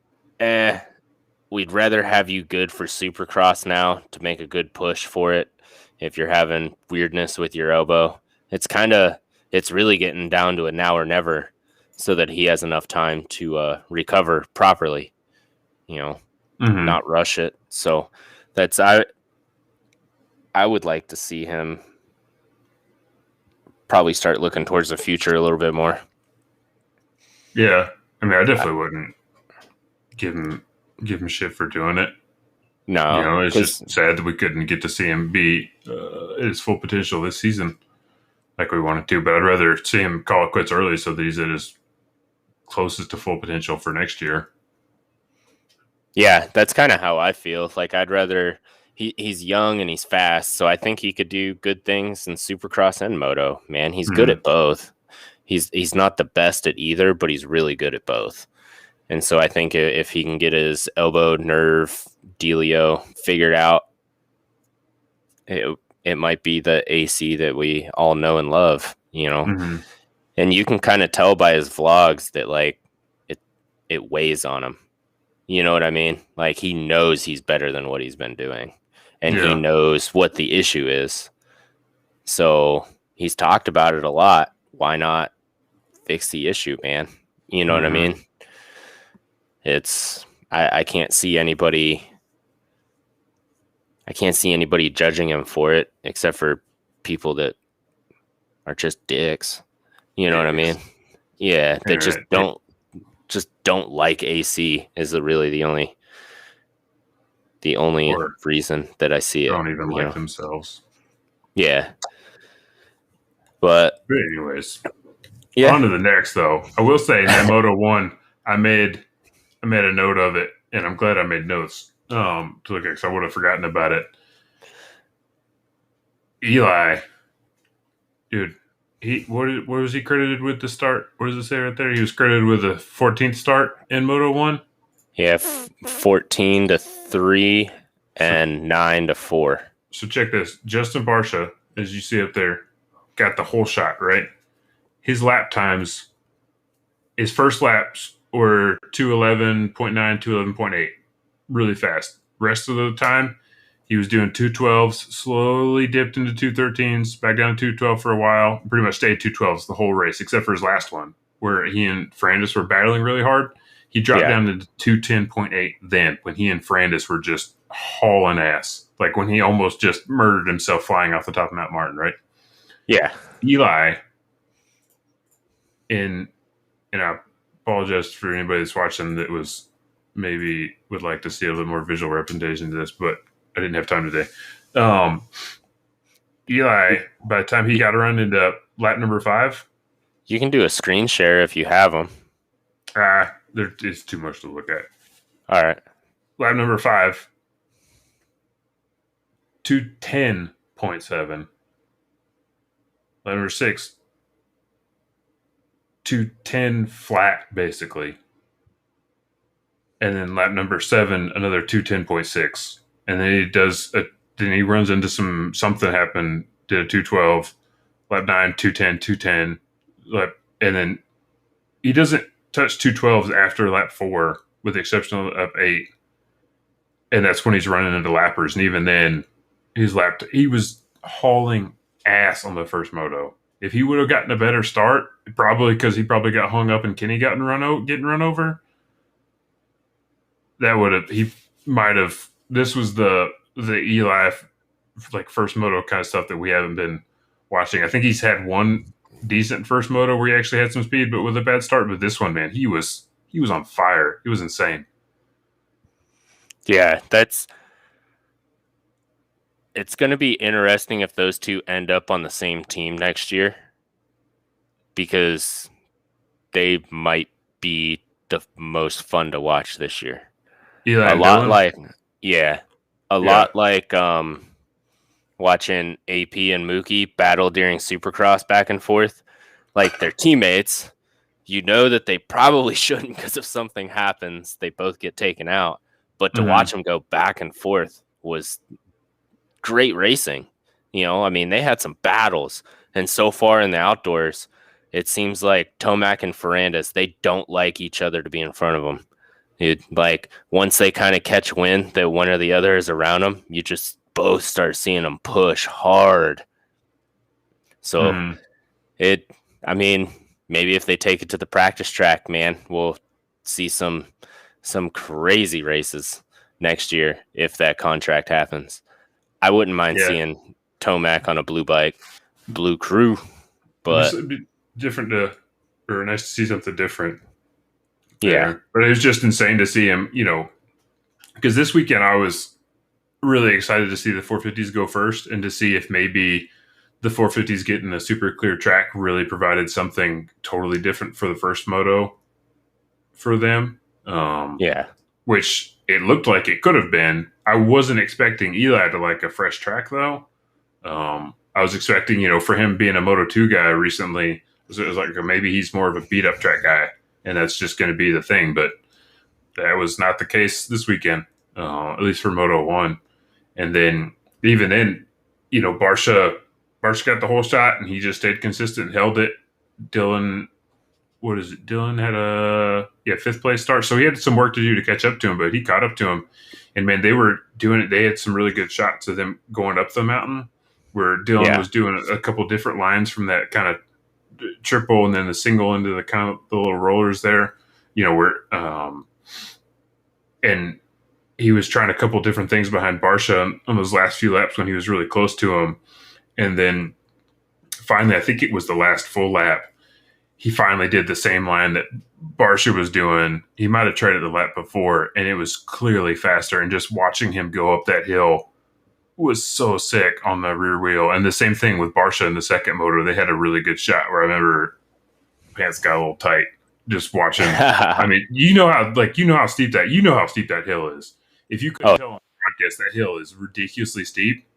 we'd rather have you good for Supercross now to make a good push for it. If you're having weirdness with your elbow, it's really getting down to a now or never, so that he has enough time to recover properly. Mm-hmm. Not rush it. So that's I would like to see him probably start looking towards the future a little bit more. Yeah, I mean, I definitely wouldn't give him shit for doing it. No, It's just sad that we couldn't get to see him be at his full potential this season like we wanted to. But I'd rather see him call it quits early so that he's at his closest to full potential for next year. yeah, that's kind of how I feel. Like I'd rather he's young and he's fast, so I think he could do good things in Supercross and Moto. Man, he's good at both. He's not the best at either, but he's really good at both. And so I think if he can get his elbow nerve dealio figured out, it might be the AC that we all know and love, Mm-hmm. And you can kind of tell by his vlogs that like it weighs on him. You know what I mean? Like he knows he's better than what he's been doing, and he Yeah. knows what the issue is. So he's talked about it a lot. Why not fix the issue, man? You know what I mean? It's I can't see anybody. I can't see anybody judging him for it except for people that are just dicks. You know what I mean? Yeah, that just don't like AC is really the only Or reason that I see it. don't even like themselves. Yeah. But anyways, yeah. on to the next though. I will say that Moto 1, I made a note of it, and I'm glad I made notes to look at, because I would have forgotten about it. Eli, dude, where was he credited with the start? What does it say right there? He was credited with the 14th start in Moto 1. Yeah, 14-3 and 9-4. So check this. Justin Barcia, as you see up there, got the whole shot, right? His lap times, his first laps were 211.9, 211.8, really fast. Rest of the time, he was doing 212s, slowly dipped into 213s, back down to 212 for a while, pretty much stayed 212s the whole race, except for his last one, where he and Ferrandis were battling really hard. He dropped down to 210.8 then, when he and Ferrandis were just hauling ass. Like when he almost just murdered himself flying off the top of Mount Martin, right? Yeah. Eli, and I apologize for anybody that's watching that was maybe would like to see a little more visual representation of this, but I didn't have time today. Eli, by the time he got around into lap number 5, you can do a screen share if you have them. It's too much to look at. All right. Lap number 5, 210.7. Lap number 6, 210 flat, basically. And then lap number 7, another 210.6. And then then he runs into something happened, did a 212. Lap 9, 210, 210. And then he doesn't touch 212s after lap 4, with the exception of lap 8. And that's when he's running into lappers. And even then, he was hauling ass on the first moto. If he would have gotten a better start, probably because he probably got hung up and Kenny getting run over, he might have. This was the Eli like first moto kind of stuff that we haven't been watching. I think he's had one decent first moto where he actually had some speed, but with a bad start. But this one, man, he was on fire. It was insane. Yeah, it's going to be interesting if those two end up on the same team next year, because they might be the most fun to watch this year. Eli a lot like watching AP and Mookie battle during Supercross back and forth. Like, they're teammates. You know that they probably shouldn't, because if something happens, they both get taken out. But to watch them go back and forth was great racing. I mean, they had some battles. And so far in the outdoors, it seems like Tomac and Ferrandis, they don't like each other to be in front of them. Once they kind of catch wind that one or the other is around them, you just both start seeing them push hard. So maybe if they take it to the practice track, man, we'll see some crazy races next year if that contract happens. I wouldn't mind seeing Tomac on a blue bike, blue crew, but it'd be different or nice to see something different. Yeah. But it was just insane to see him, because this weekend I was really excited to see the 450s go first, and to see if maybe the 450s getting a super clear track really provided something totally different for the first moto for them. Which it looked like it could have been. I wasn't expecting Eli to like a fresh track, though. I was expecting, for him being a Moto 2 guy recently, it was like maybe he's more of a beat up track guy, and that's just going to be the thing. But that was not the case this weekend, at least for Moto 1. And then, even then, Barsha got the whole shot, and he just stayed consistent and held it. Dylan had a 5th place start, so he had some work to do to catch up to him, but he caught up to him. And man, they were doing it. They had some really good shots of them going up the mountain, where Dylan was doing a couple different lines from that kind of triple and then the single into the kind of the little rollers there, and he was trying a couple different things behind Barsha on those last few laps when he was really close to him. And then finally, I think it was the last full lap, he finally did the same line that Barsha was doing. He might have tried it the lap before, and it was clearly faster. And just watching him go up that hill was so sick on the rear wheel. And the same thing with Barsha in the second motor. They had a really good shot where I remember pants got a little tight just watching. I mean, how steep that hill is. If you couldn't tell on the podcast, that hill is ridiculously steep.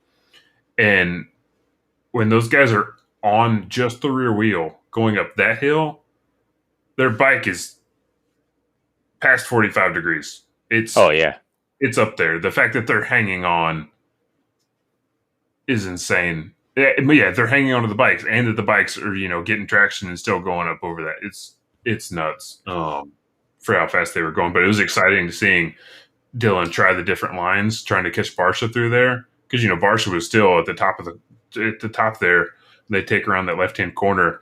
And when those guys are on just the rear wheel going up that hill, their bike is past 45 degrees. It's up there. The fact that they're hanging on is insane. Yeah, they're hanging onto the bikes, and that the bikes are getting traction and still going up over that. It's nuts for how fast they were going. But it was exciting to seeing Dylan try the different lines, trying to catch Barsha through there, because Barsha was still at the top there. They take around that left hand corner.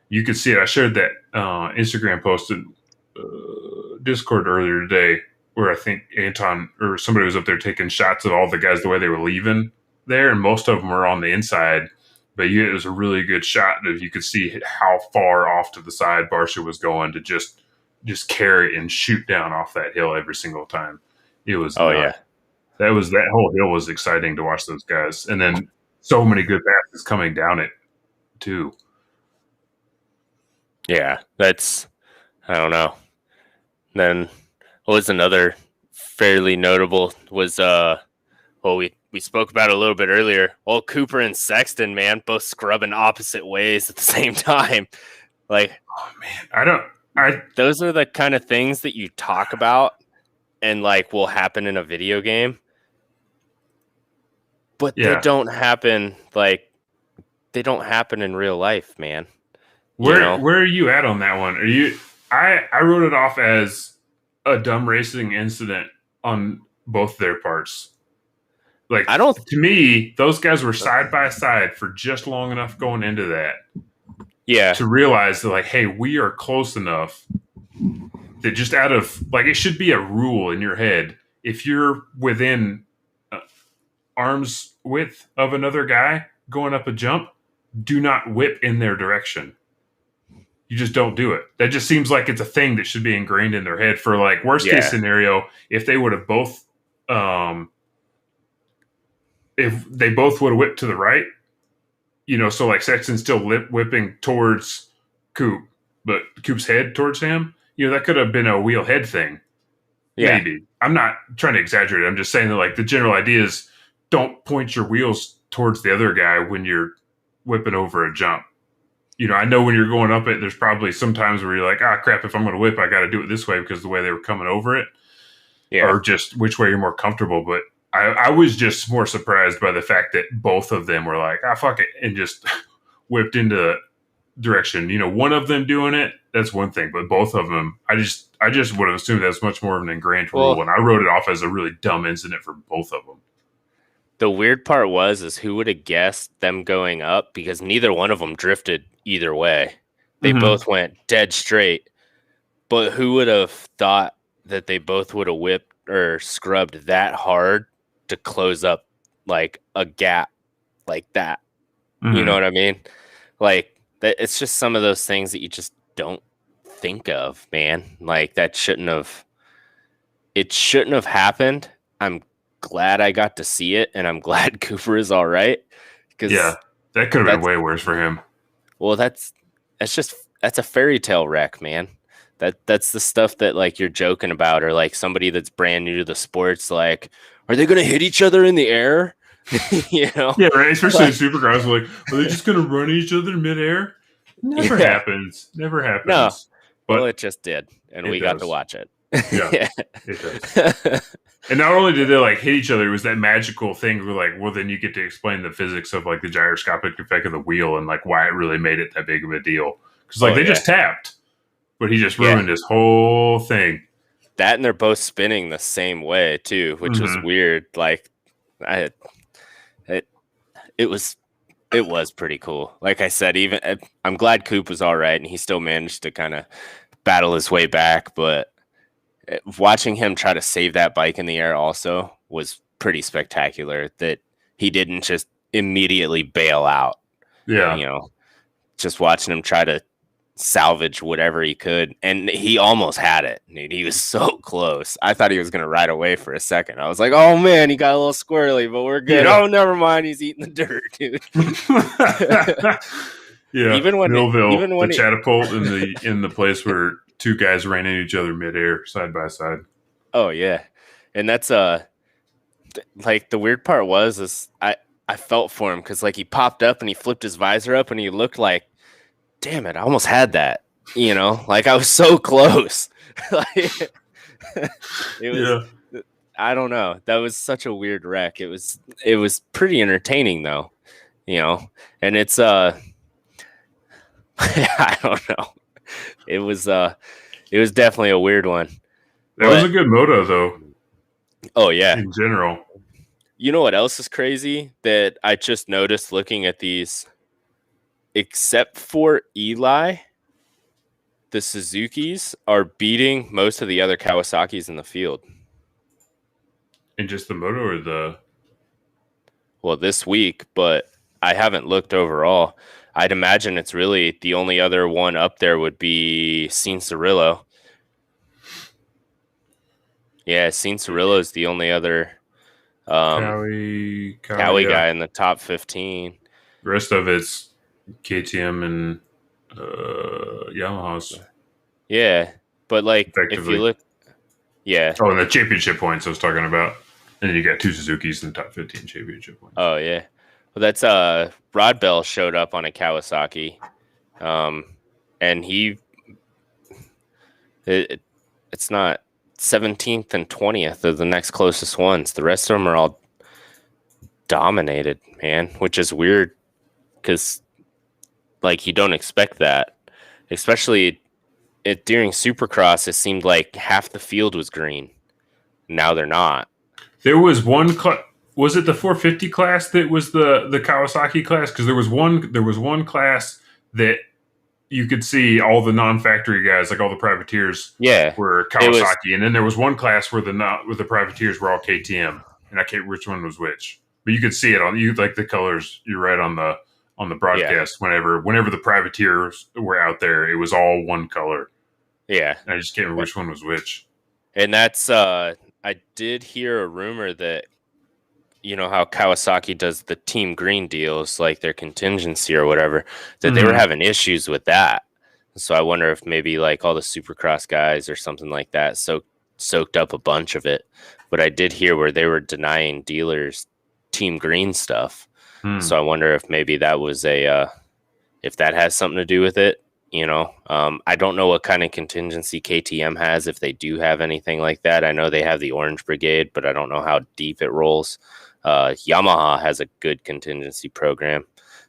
You could see it. I shared that Instagram post in Discord earlier today, where I think Anton or somebody was up there taking shots of all the guys the way they were leaving there, and most of them were on the inside. But it was a really good shot that you could see how far off to the side Barsha was going to just carry and shoot down off that hill every single time. It was that whole hill was exciting to watch those guys, and then so many good passes coming down it too. Yeah, that's I don't know. Then what was another fairly notable was we spoke about it a little bit earlier. Well, Cooper and Sexton, man, both scrubbing opposite ways at the same time. Like, oh man, those are the kind of things that you talk about and like will happen in a video game, but they don't happen in real life, man. Where are you at on that one? I wrote it off as a dumb racing incident on both their parts. Like, to me, those guys were side by side for just long enough going into that. Yeah. To realize that, like, hey, we are close enough that just out of, like, it should be a rule in your head. If you're within arm's width of another guy going up a jump, do not whip in their direction. You just don't do it. That just seems like it's a thing that should be ingrained in their head for, like, worst case scenario, if they would have both, if they both would have whipped to the right, so like Sexton's still whipping towards Coop, but Coop's head towards him, that could have been a wheel head thing. Yeah. Maybe. I'm not trying to exaggerate. I'm just saying that, like, the general idea is don't point your wheels towards the other guy when you're whipping over a jump. I know when you're going up it, there's probably some times where you're like, crap, if I'm going to whip, I got to do it this way because of the way they were coming over it. Yeah. Or just which way you're more comfortable. But I was just more surprised by the fact that both of them were like, fuck it, and just whipped into direction. One of them doing it, that's one thing. But both of them, I just would have assumed that's much more of an ingrained rule. And I wrote it off as a really dumb incident for both of them. The weird part was who would have guessed them going up, because neither one of them drifted either way. They both went dead straight. But who would have thought that they both would have whipped or scrubbed that hard to close up like a gap like that? You know what I mean? Like, it's just some of those things that you just don't think of, man. Like, it shouldn't have happened. I'm glad I got to see it, and I'm glad Cooper is all right. Yeah, that could have been way worse for him. Well, that's a fairy tale wreck, man. That's the stuff that, like, you're joking about, or like somebody that's brand new to the sports, like, are they gonna hit each other in the air? Yeah, right. Especially in Supercross, like, are they just gonna run each other in midair? Never happens. Never happens. No, but it just did, and we got to watch it. Yeah, it does. And not only did they, like, hit each other, it was that magical thing where, like, well, then you get to explain the physics of, like, the gyroscopic effect of the wheel and, like, why it really made it that big of a deal. Because, like, they just tapped, but he just ruined his whole thing. That, and they're both spinning the same way too, which was weird. Like, it was pretty cool. Like I said, I'm glad Coop was all right, and he still managed to kind of battle his way back, but watching him try to save that bike in the air also was pretty spectacular, that he didn't just immediately bail out. Yeah. Just watching him try to salvage whatever he could, and he almost had it, dude. He was so close. I thought he was going to ride away for a second. I was like, oh man, he got a little squirrely, but we're good. Oh, never mind, he's eating the dirt, dude. Yeah, even when the catapult in the place where two guys ran into each other midair, side by side. Oh yeah, and that's like, the weird part was I felt for him, because, like, he popped up and he flipped his visor up and he looked like, damn it, I almost had that. Like, I was so close. Like, it was. I don't know. That was such a weird wreck. It was pretty entertaining though. and it's I don't know. It was definitely a weird one. That was a good moto though. Oh yeah. In general. You know what else is crazy that I just noticed looking at these? Except for Eli, the Suzukis are beating most of the other Kawasaki's in the field. In just the moto or the... Well, this week, but I haven't looked overall. I'd imagine it's really the only other one up there would be Cianciarulo. Yeah, Cianciarulo is the only other Cowie guy in the top 15. The rest of it's KTM and Yamahas. Yeah, but like if you look, yeah. Oh, and the championship points I was talking about. And then you got 2 Suzukis in the top 15 championship points. Oh yeah, well that's Rod Bell showed up on a Kawasaki, and it's not 17th and 20th are the next closest ones. The rest of them are all dominated, man, which is weird because like you don't expect that, especially during Supercross. It seemed like half the field was green. Now they're not. There was one was it the 450 class that was the Kawasaki class? Because there was one class that you could see all the non-factory guys, like all the privateers, were Kawasaki, and then there was one class where the privateers were all KTM, and I can't remember which one was which, but you could see it on like the colors. You're right on the broadcast. Yeah. Whenever the privateers were out there, it was all one color. Yeah, and I just can't remember which one was which. And that's I did hear a rumor that how Kawasaki does the team green deals, like their contingency or whatever, that they were having issues with that. So I wonder if maybe like all the Supercross guys or something like that soaked up a bunch of it. But I did hear where they were denying dealers team green stuff. So I wonder if maybe that was if that has something to do with it. I don't know what kind of contingency KTM has, if they do have anything like that. I know they have the Orange Brigade, but I don't know how deep it rolls. Yamaha has a good contingency program.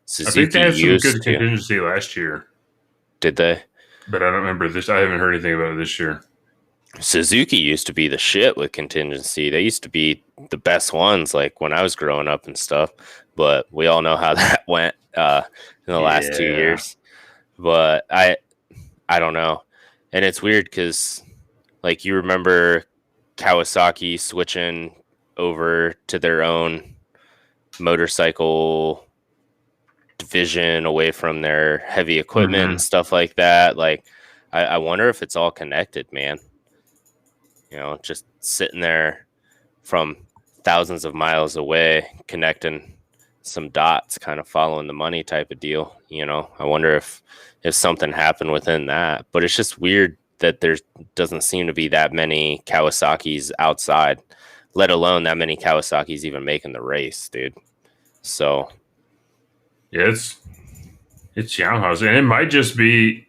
Suzuki, I think they had some good contingency last year. Did they? But I don't remember this. I haven't heard anything about it this year. Suzuki used to be the shit with contingency. They used to be the best ones, like when I was growing up and stuff. But we all know how that went in the last 2 years. But I don't know. And it's weird because, like, you remember Kawasaki switching over to their own motorcycle division away from their heavy equipment and stuff like that. Like, I wonder if it's all connected, man. Just sitting there from thousands of miles away, connecting some dots, kind of following the money type of deal. I wonder if something happened within that. But it's just weird that there doesn't seem to be that many Kawasaki's outside, let alone that many Kawasaki's even making the race, dude. So yeah, it's Yamaha's, and it might just be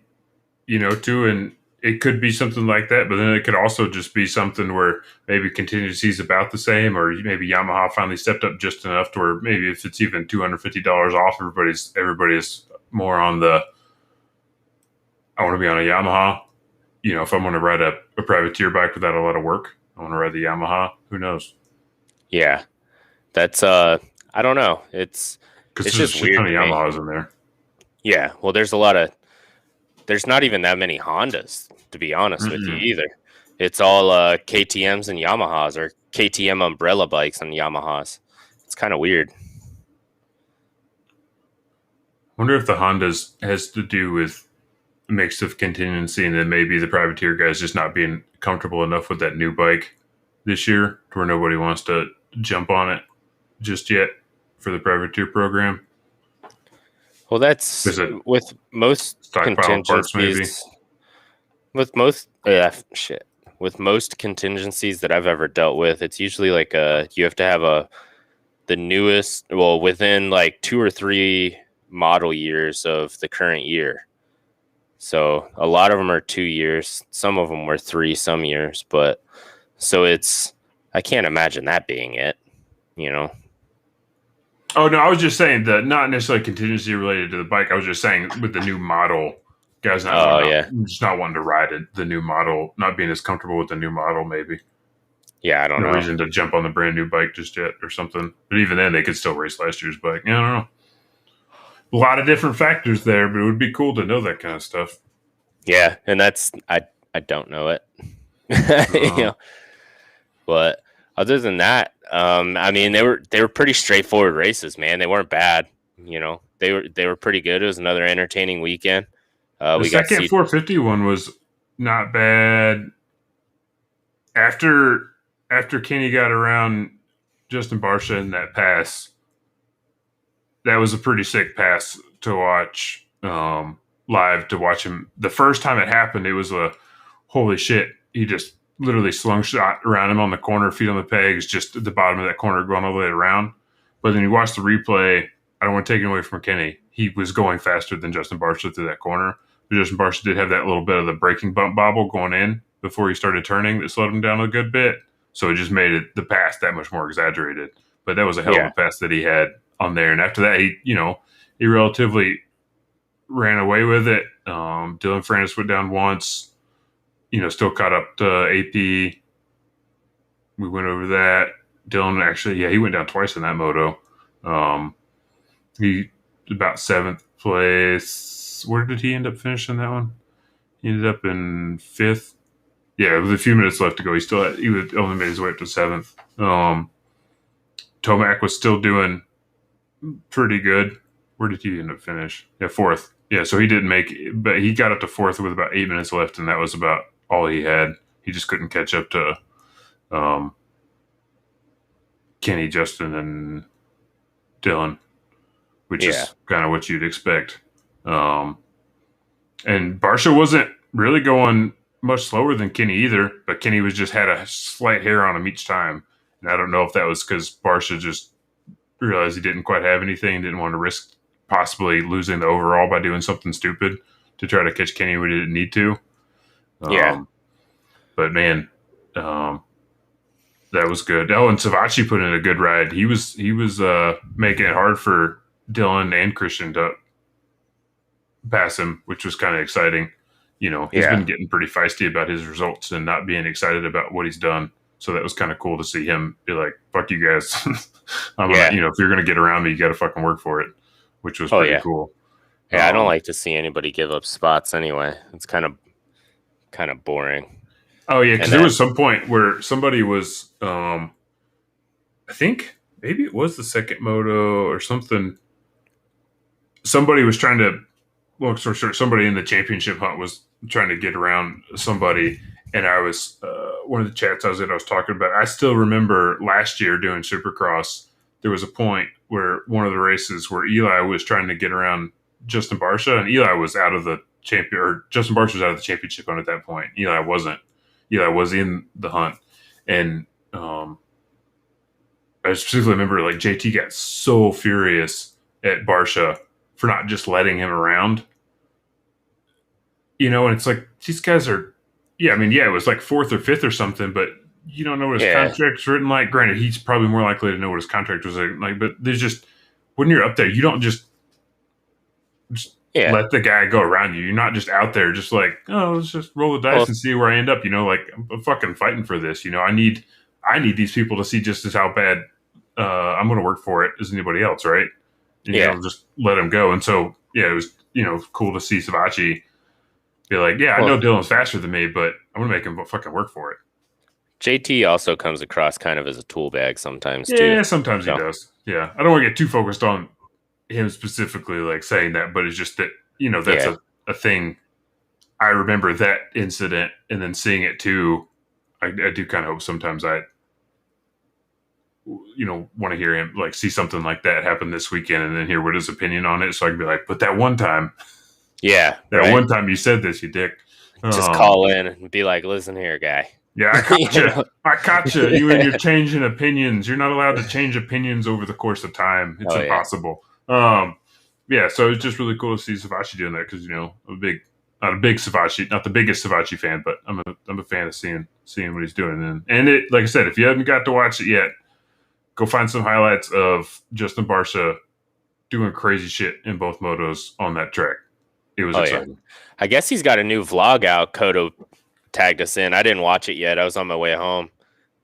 too, and it could be something like that, but then it could also just be something where maybe contingency is about the same, or maybe Yamaha finally stepped up just enough to where maybe if it's even $250 off, everybody's more on the, I want to be on a Yamaha. If I'm going to ride a privateer bike without a lot of work, I want to ride the Yamaha. Who knows? Yeah, that's I don't know. It's just weird. There's a ton of Yamahas in there. Yeah, well, there's not even that many Hondas, to be honest with you, either. It's all KTMs and Yamahas, or KTM umbrella bikes and Yamahas. It's kind of weird. I wonder if the Hondas has to do with a mix of contingency, and then maybe the privateer guys just not being comfortable enough with that new bike this year to where nobody wants to jump on it just yet for the privateer program. Well, that's with most contingencies. With most contingencies that I've ever dealt with, it's usually like you have to have the newest, within like 2 or 3 model years of the current year. So a lot of them are 2 years. Some of them were 3 some years, but so I can't imagine that being it, Oh no, I was just saying that not necessarily contingency related to the bike. I was just saying with the new model, guys Oh yeah, just not wanting to ride it, the new model, not being as comfortable with the new model, maybe. yeah. I don't No know. reason to jump on the brand new bike just yet or something. But even then, they could still race last year's bike. Yeah, I don't know. A lot of different factors there, but it would be cool to know that kind of stuff. Yeah, and I don't know it. you Um, know, but other than that, I mean, they were pretty straightforward races, man. They weren't bad. They were pretty good. It was another entertaining weekend. the We got to second see. 450 one was not bad. After Kenny got around Justin Barsha in that pass, that was a pretty sick pass to watch live. To watch him the first time it happened, it was a holy shit. He just literally slung shot around him on the corner, feet on the pegs, just at the bottom of that corner, going all the way around. But then you watch the replay. I don't want to take it away from Kenny. He was going faster than Justin Barsha through that corner. But Justin Barsha did have that little bit of the braking bump bobble going in before he started turning that slowed him down a good bit. So it just made the pass that much more exaggerated. But that was a hell of Yeah, a pass that he had on there. And after that, he relatively ran away with it. Dylan Francis went down once. Still caught up to AP. We went over that. Dylan actually, yeah, he went down twice in that moto. He about seventh place. Where did he end up finishing that one? He ended up in fifth. Yeah, with a few minutes left to go, he was only made his way up to seventh. Tomac was still doing pretty good. Where did he end up finish? Yeah, fourth. Yeah, so he didn't make it, but he got up to fourth with about 8 minutes left, and that was about all he had. He just couldn't catch up to um, Kenny, Justin, and Dylan, which yeah, is kind of what you'd expect. Um, and Barsha wasn't really going much slower than Kenny either, but Kenny was just had a slight hair on him each time. And I don't know if that was because Barsha just realized he didn't quite have anything, didn't want to risk possibly losing the overall by doing something stupid to try to catch Kenny when he didn't need to. yeah. But man, um, that was good. Oh, and Savachi put in a good ride. He was making it hard for Dylan and Christian to pass him, which was kind of exciting. He's Yeah. been getting pretty feisty about his results and not being excited about what he's done. So that was kind of cool to see him be like, "Fuck you guys, I'm gonna, Yeah. if you're gonna get around me, you got to fucking work for it," which was Oh pretty yeah. cool. Yeah. I don't like to see anybody give up spots anyway. It's kind of boring. Oh yeah, because And there that was some point where somebody was, I think maybe it was the second moto or something. Somebody was trying to, long story short, somebody in the championship hunt was trying to get around somebody, and I was one of the chats I was in. I was talking about. I still remember last year doing Supercross. There was a point where one of the races where Eli was trying to get around Justin Barsha, and Eli was out of the champion, or Justin Barsha was out of the championship hunt at that point. Eli wasn't. Eli was in the hunt, and I specifically remember like JT got so furious at Barsha for not just letting him around. And it's like these guys are, yeah, I mean, yeah, it was like fourth or fifth or something, but you don't know what his yeah. contract's written like. Granted, he's probably more likely to know what his contract was like, but there's just, when you're up there, you don't just Yeah. let the guy go around you. You're not just out there just like, oh, let's just roll the dice Well, and see where I end up. Like I'm fucking fighting for this. I need these people to see just as how bad I'm going to work for it as anybody else, right? And, yeah. just let him go. And so, yeah, it was, cool to see Savachi be like, yeah, I Well, know Dylan's faster than me, but I'm going to make him fucking work for it. JT also comes across kind of as a tool bag sometimes too. Yeah, sometimes he So does. Yeah. I don't want to get too focused on him specifically, like saying that, but it's just that, that's yeah. a thing. I remember that incident and then seeing it too. I do kind of hope sometimes I want to hear him like see something like that happen this weekend and then hear what his opinion on it, so I can be like, but that one time, Yeah. that Right. one time you said this, you dick. Just call in and be like, "Listen here, guy." Yeah, I caught You you. know? I caught you. You and your changing opinions. You're not allowed to change opinions over the course of time. It's Oh yeah. impossible. Yeah, so it's just really cool to see Savachi doing that because not a big Savachi, not the biggest Savachi fan, but I'm a fan of seeing what he's doing. And it, like I said, if you haven't got to watch it yet, go find some highlights of Justin Barcia doing crazy shit in both motos on that track. It was exciting. Yeah. I guess he's got a new vlog out. Kodo tagged us in. I didn't watch it yet. I was on my way home.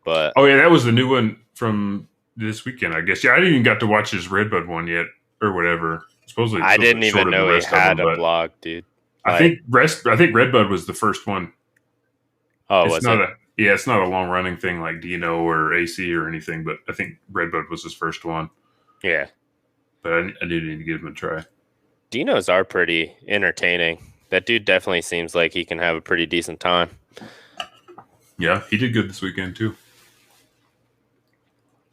But that was the new one from this weekend, I guess. Yeah, I didn't even got to watch his Redbud one yet or whatever. Supposedly, I didn't even know he had a blog, dude. I think Redbud was the first one. Oh, was it? It's not a long running thing like Dino or AC or anything, but I think Redbud was his first one. Yeah. But I do need to give him a try. Dinos are pretty entertaining. That dude definitely seems like he can have a pretty decent time. Yeah, he did good this weekend too.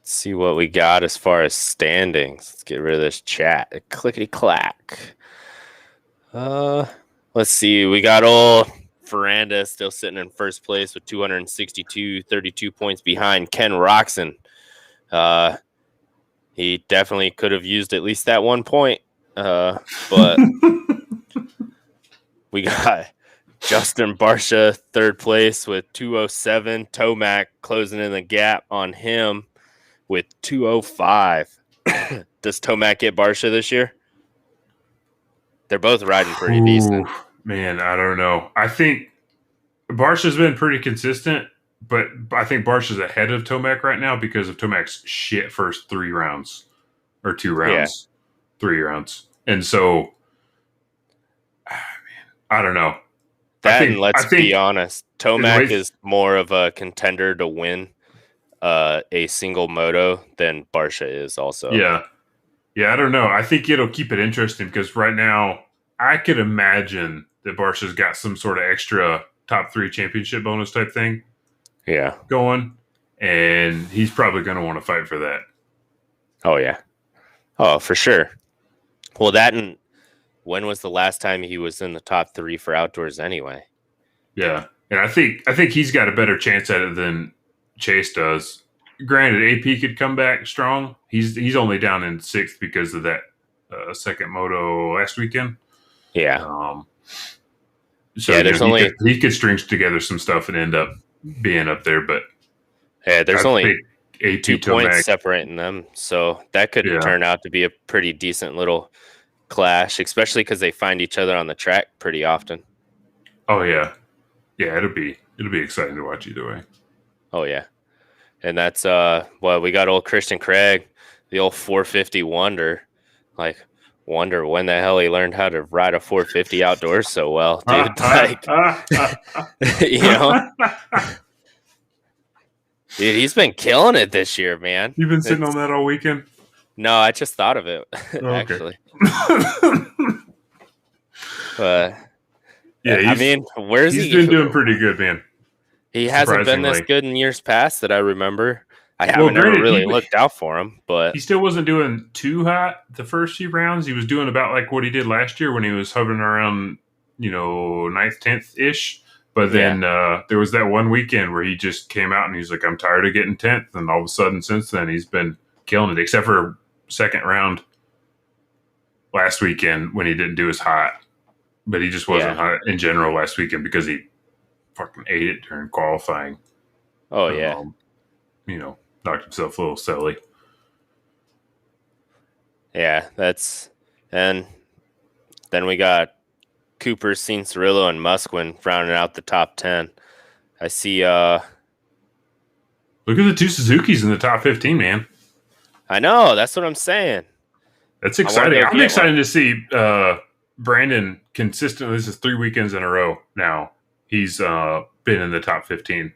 Let's see what we got as far as standings. Let's get rid of this chat. Clickety clack. Let's see. We got old Ferranda still sitting in first place with 262, 32 points behind Ken Roxon. He definitely could have used at least that 1 point. But we got Justin Barcia third place with 207. Tomac closing in the gap on him with 205. Does Tomac get Barcia this year? They're both riding pretty decent. Man, I don't know. I think Barcia's been pretty consistent, but I think Barcia's ahead of Tomac right now because of Tomac's shit first 3 rounds or 2 rounds, 3 rounds. And so, I don't know. Let's be honest, Tomac is more of a contender to win a single moto than Barcia is also. Yeah, I don't know. I think it'll keep it interesting because right now I could imagine that Barcia's got some sort of extra top 3 championship bonus type thing going, and he's probably going to want to fight for that. Oh, yeah. Oh, for sure. Well, and when was the last time he was in the top 3 for outdoors anyway? Yeah, and I think he's got a better chance at it than Chase does. Granted, AP could come back strong. He's only down in 6th because of that second moto last weekend. Yeah. So he could string together some stuff and end up being up there, but there's only AP 2 points separating them, so that could turn out to be a pretty decent little clash, especially because they find each other on the track pretty often. Oh yeah, it'll be exciting to watch either way. Oh yeah, and that's we got old Christian Craig, the old 450 wonder. Like, wonder when the hell he learned how to ride a 450 outdoors so well, dude. You know, dude, he's been killing it this year, man. You've been sitting on that all weekend? No, I just thought of it actually. But yeah, I mean, where's he? He's been doing pretty good, man. He hasn't been this good in years past that I remember. I haven't ever really looked out for him, but he still wasn't doing too hot the first few rounds. He was doing about like what he did last year when he was hovering around, 9th, 10th ish. But then there was that one weekend where he just came out and he's like, "I'm tired of getting 10th," and all of a sudden, since then, he's been killing it. Except for second round last weekend when he didn't do as hot, but he just wasn't hot in general last weekend because he fucking ate it during qualifying. Oh yeah, knocked himself a little silly. Yeah, and then we got Cooper, Cianciarillo, and Musquin rounding out the top 10. I see. Look at the 2 Suzukis in the top 15, man. I know. That's what I'm saying. That's exciting. I'm excited to see Brandon consistently. This is 3 weekends in a row now. He's been in the top 15.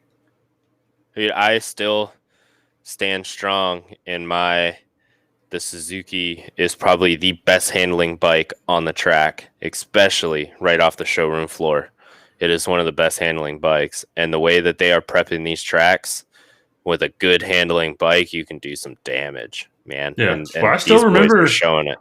I still stand strong in the Suzuki is probably the best handling bike on the track, especially right off the showroom floor. It is one of the best handling bikes, and the way that they are prepping these tracks with a good handling bike, you can do some damage, man. Yeah, and I still remember showing it.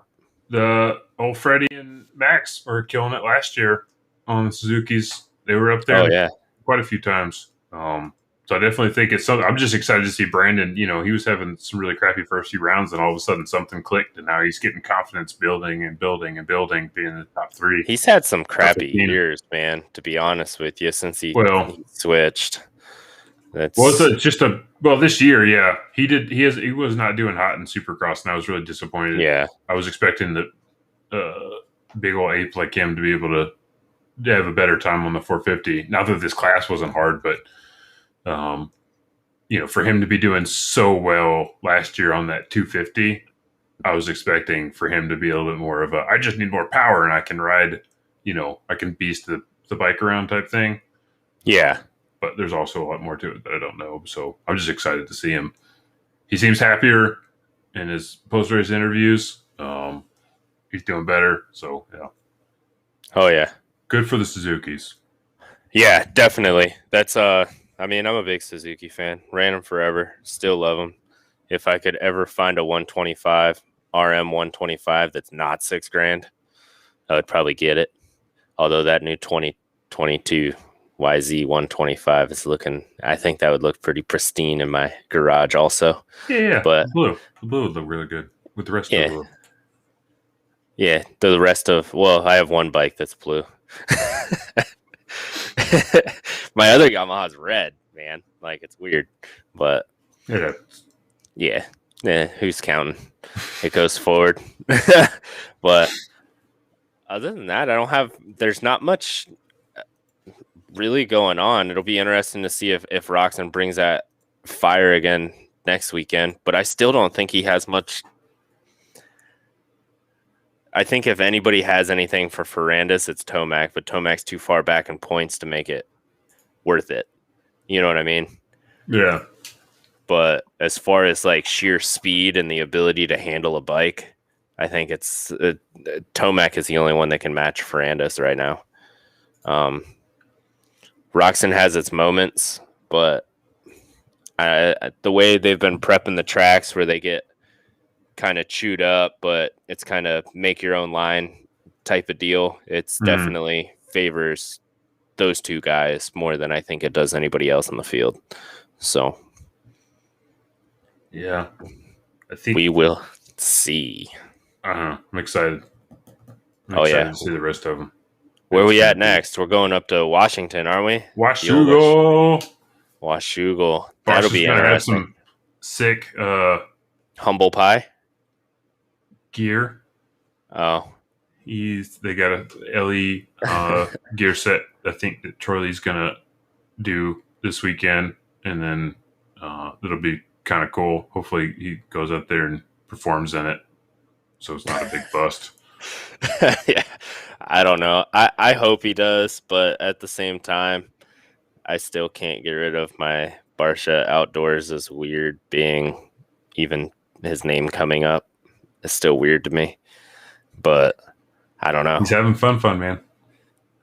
The old Freddie and Max were killing it last year on the Suzukis. They were up there quite a few times. So I definitely think it's something. I'm just excited to see Brandon. He was having some really crappy first few rounds, and all of a sudden something clicked, and now he's getting confidence building and building and building, being in the top 3. He's had some crappy years, man, to be honest with you, since he switched. That's this year, yeah, he was not doing hot in Supercross, and I was really disappointed. yeah. I was expecting the big old ape like him to be able to have a better time on the 450. Not that this class wasn't hard, but for him to be doing so well last year on that 250, I was expecting for him to be a little bit more of a, I just need more power and I can ride, I can beast the bike around type thing. Yeah. But there's also a lot more to it that I don't know. So I'm just excited to see him. He seems happier in his post-race interviews. He's doing better. So, yeah. Oh, yeah. Good for the Suzukis. Yeah, definitely. That's I'm a big Suzuki fan. Ran them forever. Still love them. If I could ever find a 125 RM 125 that's not $6,000, I would probably get it. Although that new 2022 YZ 125 is looking, I think that would look pretty pristine in my garage also. Yeah. But the blue would look really good with the rest of the blue. Yeah, the rest of, I have one bike that's blue. My other Yamaha's red, man. Like, it's weird. But yeah, who's counting? It goes forward. But other than that, there's not much really going on. It'll be interesting to see if Roczen brings that fire again next weekend. But I still don't think he has much. I think if anybody has anything for Ferrandis, it's Tomac, but Tomac's too far back in points to make it worth it. You know what I mean? Yeah. But as far as like sheer speed and the ability to handle a bike, I think it's Tomac is the only one that can match Ferrandis right now. Roczen has its moments, but the way they've been prepping the tracks where they get kind of chewed up, but it's kind of make your own line type of deal. It's definitely favors those two guys more than I think it does anybody else in the field. So yeah, I think we will see. I'm excited. I'm excited to see the rest of them. Where are we at next? We're going up to Washington, aren't we? Washougal. That'll be interesting. Have some sick humble pie gear. Oh, they got a LE gear set. I think that Troy Lee's gonna do this weekend, and then it'll be kind of cool. Hopefully, he goes up there and performs in it, so it's not a big bust. Yeah, I don't know. I hope he does, but at the same time, I still can't get rid of my Barsha Outdoors as weird being. Even his name coming up is still weird to me, but I don't know. He's having fun, man.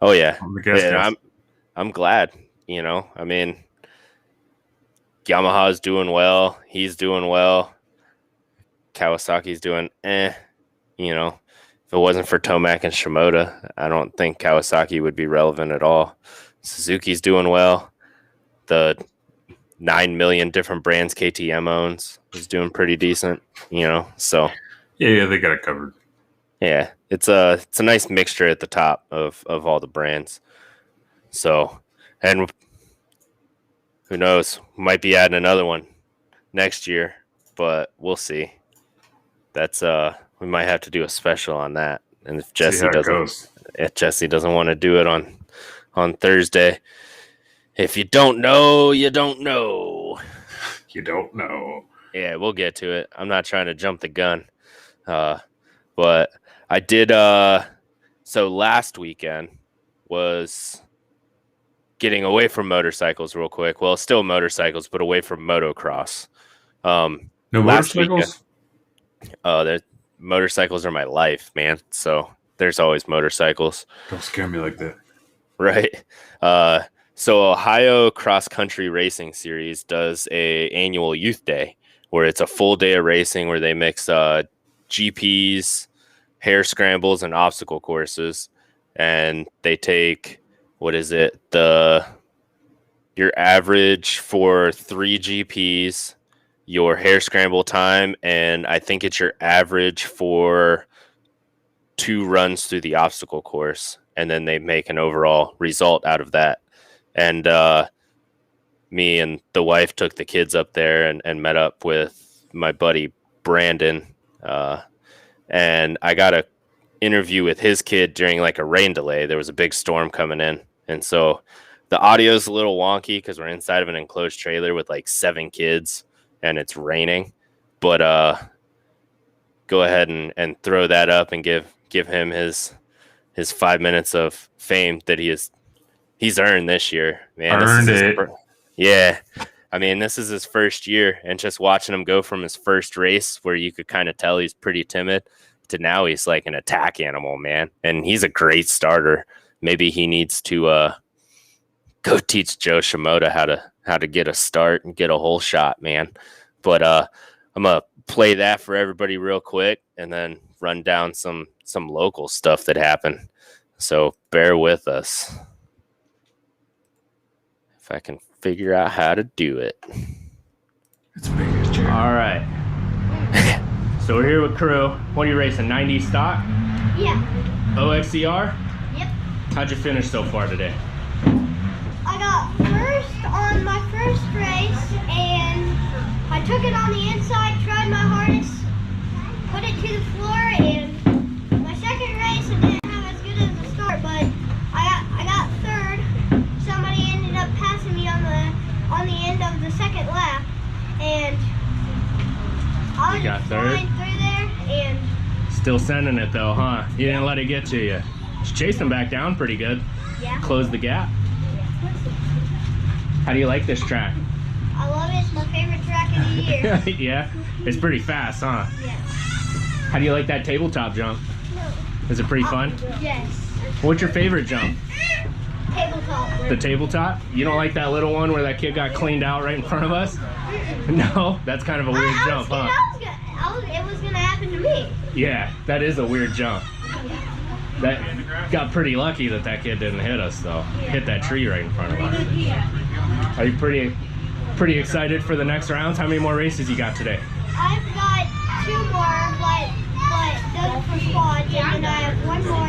Oh yeah, I'm glad. I mean, Yamaha's doing well. He's doing well. Kawasaki's doing If it wasn't for Tomac and Shimoda, I don't think Kawasaki would be relevant at all. Suzuki's doing well. The 9 million different brands KTM owns is doing pretty decent, so yeah, they got it covered. Yeah, it's a nice mixture at the top of all the brands. So, and who knows, we might be adding another one next year, but we'll see. That's we might have to do a special on that. And if Jesse doesn't want to do it on Thursday, if you don't know, you don't know. You don't know. Yeah, we'll get to it. I'm not trying to jump the gun. But I did so last weekend was getting away from motorcycles real quick. Well, still motorcycles, but away from motocross. No motorcycles? The motorcycles are my life, man. So there's always motorcycles. Don't scare me like that. Right. So Ohio Cross Country Racing Series does a annual youth day where it's a full day of racing where they mix GPs, hare scrambles, and obstacle courses. And they take, your average for 3 GPs, your hare scramble time, and I think it's your average for 2 runs through the obstacle course. And then they make an overall result out of that. And me and the wife took the kids up there and met up with my buddy Brandon. And I got a interview with his kid during like a rain delay. There was a big storm coming in. And so the audio is a little wonky because we're inside of an enclosed trailer with like 7 kids and it's raining. But go ahead and throw that up and give him his 5 minutes of fame that he's earned this year. Man, earned it. Yeah. I mean, this is his first year, and just watching him go from his first race where you could kind of tell he's pretty timid to now he's like an attack animal, man. And he's a great starter. Maybe he needs to go teach Joe Shimoda how to get a start and get a whole shot, man. But I'm gonna play that for everybody real quick and then run down some local stuff that happened. So bear with us. If I can figure out how to do it. It's big as chair. All right. So we're here with crew. What are you racing? 90 stock? Yeah. OXCR? Yep. How'd you finish so far today? I got first on my first race, and I took it on the inside, tried my hardest, put it to the floor, and my second race I didn't have as good as the start, but I got third. Somebody ended up passing me on the end of the second lap, and I was just flying through there, and still sending it though, huh? You didn't let it get to you. Just chased him back down pretty good. Yeah. Closed the gap. How do you like this track? I love it. It's my favorite track of the year. Yeah? It's pretty fast, huh? Yes. How do you like that tabletop jump? Is it pretty fun? Yes. What's your favorite jump? Tabletop. The tabletop? You don't like that little one where that kid got cleaned out right in front of us? No? That's kind of a weird jump, huh? It was gonna happen to me. Yeah, that is a weird jump. That got pretty lucky that kid didn't hit us though. Hit that tree right in front of us. Are you pretty excited for the next rounds? How many more races you got today? I've got 2 more, but those are for squads, and then I have 1 more,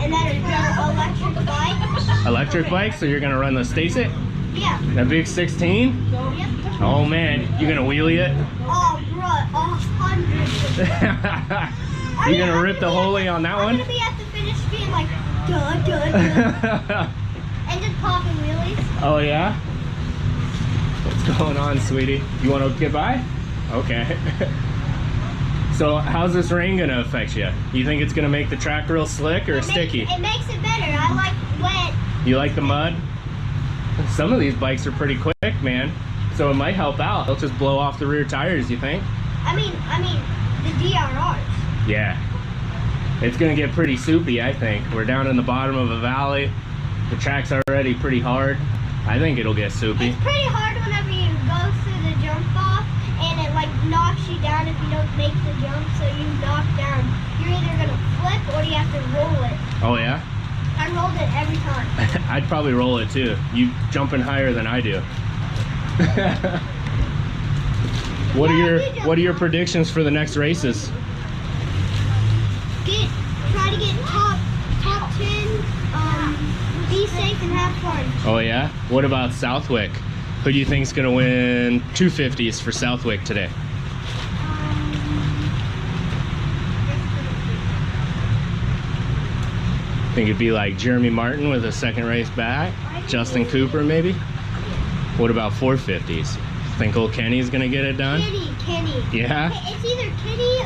and that is for electric bike. Electric bike? So you're gonna run the Stacy? Yeah. That big 16? Yep. Oh man, you gonna wheelie it? Oh, bro, 100. You gonna rip the holy on that one? I'm gonna be at the finish being like, duh. And just popping wheelies. Oh yeah? What's going on, sweetie? You wanna get by? Okay. So how's this rain gonna affect you? You think it's gonna make the track real slick or sticky? It makes it better. I like wet. You like the mud? Some of these bikes are pretty quick, man. So it might help out. They'll just blow off the rear tires, you think? I mean, the DRRs. Yeah. It's gonna get pretty soupy, I think. We're down in the bottom of a valley. The track's already pretty hard. I think it'll get soupy. It's pretty hard whenever you go through the jump off, and it like knocks you down if you don't make the jump, so you knock down. You're either gonna flip or you have to roll it. Oh yeah? I rolled it every time. I'd probably roll it too. You jumping higher than I do. What are your predictions for the next races? Try to get top 10. Be safe and have fun. Oh yeah? What about Southwick? Who do you think's gonna win 250s for Southwick today? Think it'd be like Jeremy Martin with a second race back? Justin Cooper maybe? What about 450s? Think old Kenny's gonna get it done? Kenny. Yeah? It's either Kenny or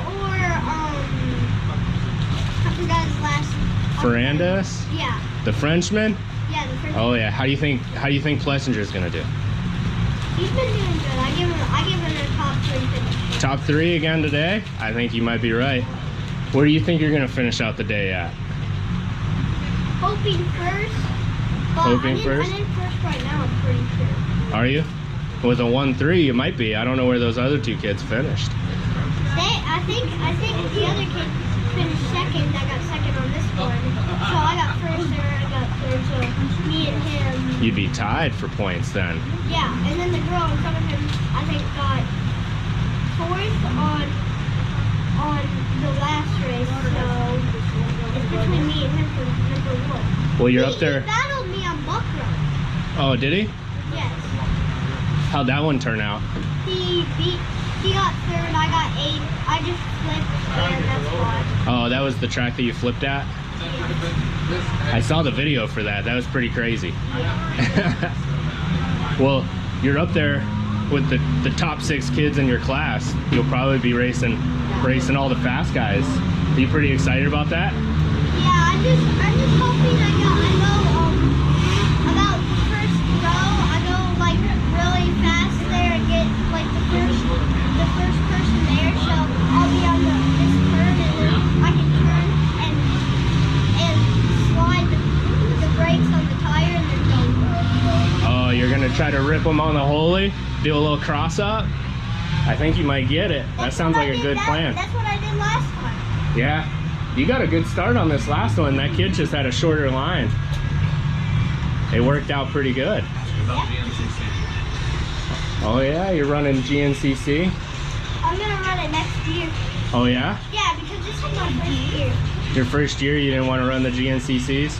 I forgot his last name. Fernandez? Yeah. The Frenchman? Yeah, the Frenchman. Oh yeah. How do you think Plessinger's gonna do? He's been doing good. I give him a top 3 finish. Top 3 again today? I think you might be right. Where do you think you're gonna finish out the day at? Hoping first. Hoping first? I'm in first right now, I'm pretty sure. Are you? With a 1-3, you might be. I don't know where those other 2 kids finished. I think the other kid finished second. I got second on this one. So I got first there, I got third. So me and him. You'd be tied for points then. Yeah, and then the girl in front of him, I think, got 4th on the last race. So it's between me and him for number 1. Well, you're up there. He battled me on buck run. Oh, did he? Yes. How'd that one turn out? He got third, I got 8th. I just flipped and that's why. Oh, that was the track that you flipped at? I saw the video for that. That was pretty crazy. Well, you're up there with the top 6 kids in your class. You'll probably be racing all the fast guys. Are you pretty excited about that? Yeah, I'm just hoping I go about the first row. I go like really fast there and get like the first person there. So I'll be on this turn and then I can turn and slide the brakes on the tire and then go. Oh, you're gonna try to rip them on the Holy? Do a little cross up? I think you might get it. That sounds like a good plan. That's what I did last time. Yeah, you got a good start on this last one. That kid just had a shorter line. It worked out pretty good. Oh yeah, you're running GNCC? I'm gonna run it next year. Oh yeah? Yeah, because this is my first year. Your first year, you didn't want to run the GNCCs?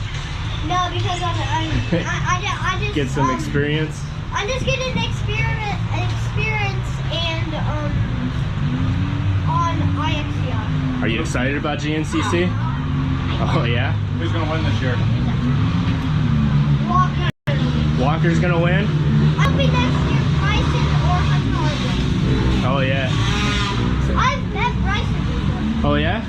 No, because I just Get some experience? I'm just getting experience and on IXCR. Are you excited about GNCC? Oh yeah? Who's going to win this year? Walker. Walker's gonna win? I'll be next year, Bryson or Hunter Harwood. Oh yeah. I've met Bryson before. Oh yeah?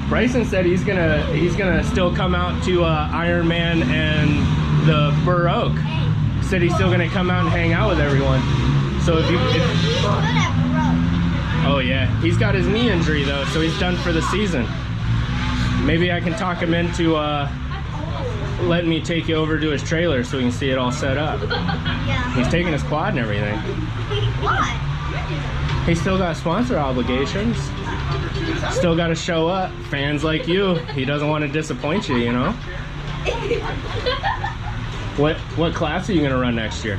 Bryson said he's gonna still come out to Ironman and the Burr Oak. Said he's still gonna come out and hang out with everyone. So if He's good at road. oh yeah, he's got his knee injury though, so he's done for the season. Maybe I can talk him into letting me take you over to his trailer so we can see it all set up. Yeah. He's taking his quad and everything. Why? He's still got sponsor obligations. Still got to show up. Fans like you. He doesn't want to disappoint you, you know? What class are you going to run next year?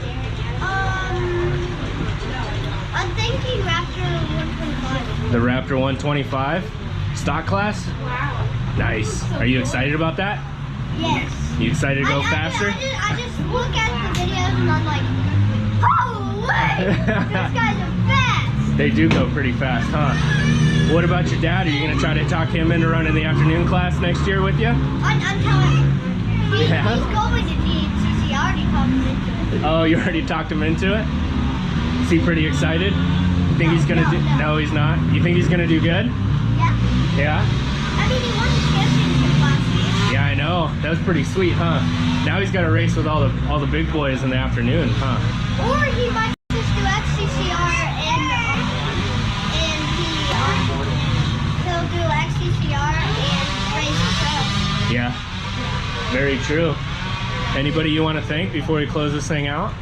I'm thinking Raptor 125. The Raptor 125? Stock class? Wow. Nice. Are you excited about that? Yes. You excited to go faster? I just look at the videos and I'm like, holy, these guys are fast. They do go pretty fast, huh? What about your dad? Are you going to try to talk him into running the afternoon class next year with you? I'm telling him. He's Yeah? going to GNCC. I already talked him into it. Oh, you already talked him into it? Is he pretty excited? You think he's going to do... No, he's not. You think he's going to do good? Yeah. Yeah? I mean, he won the championship last year. Yeah, I know. That was pretty sweet, huh? Now he's got to race with all the big boys in the afternoon, huh? Or he might just do XCCR and he'll do XCCR and race himself. Yeah. Very true. Anybody you want to thank before we close this thing out?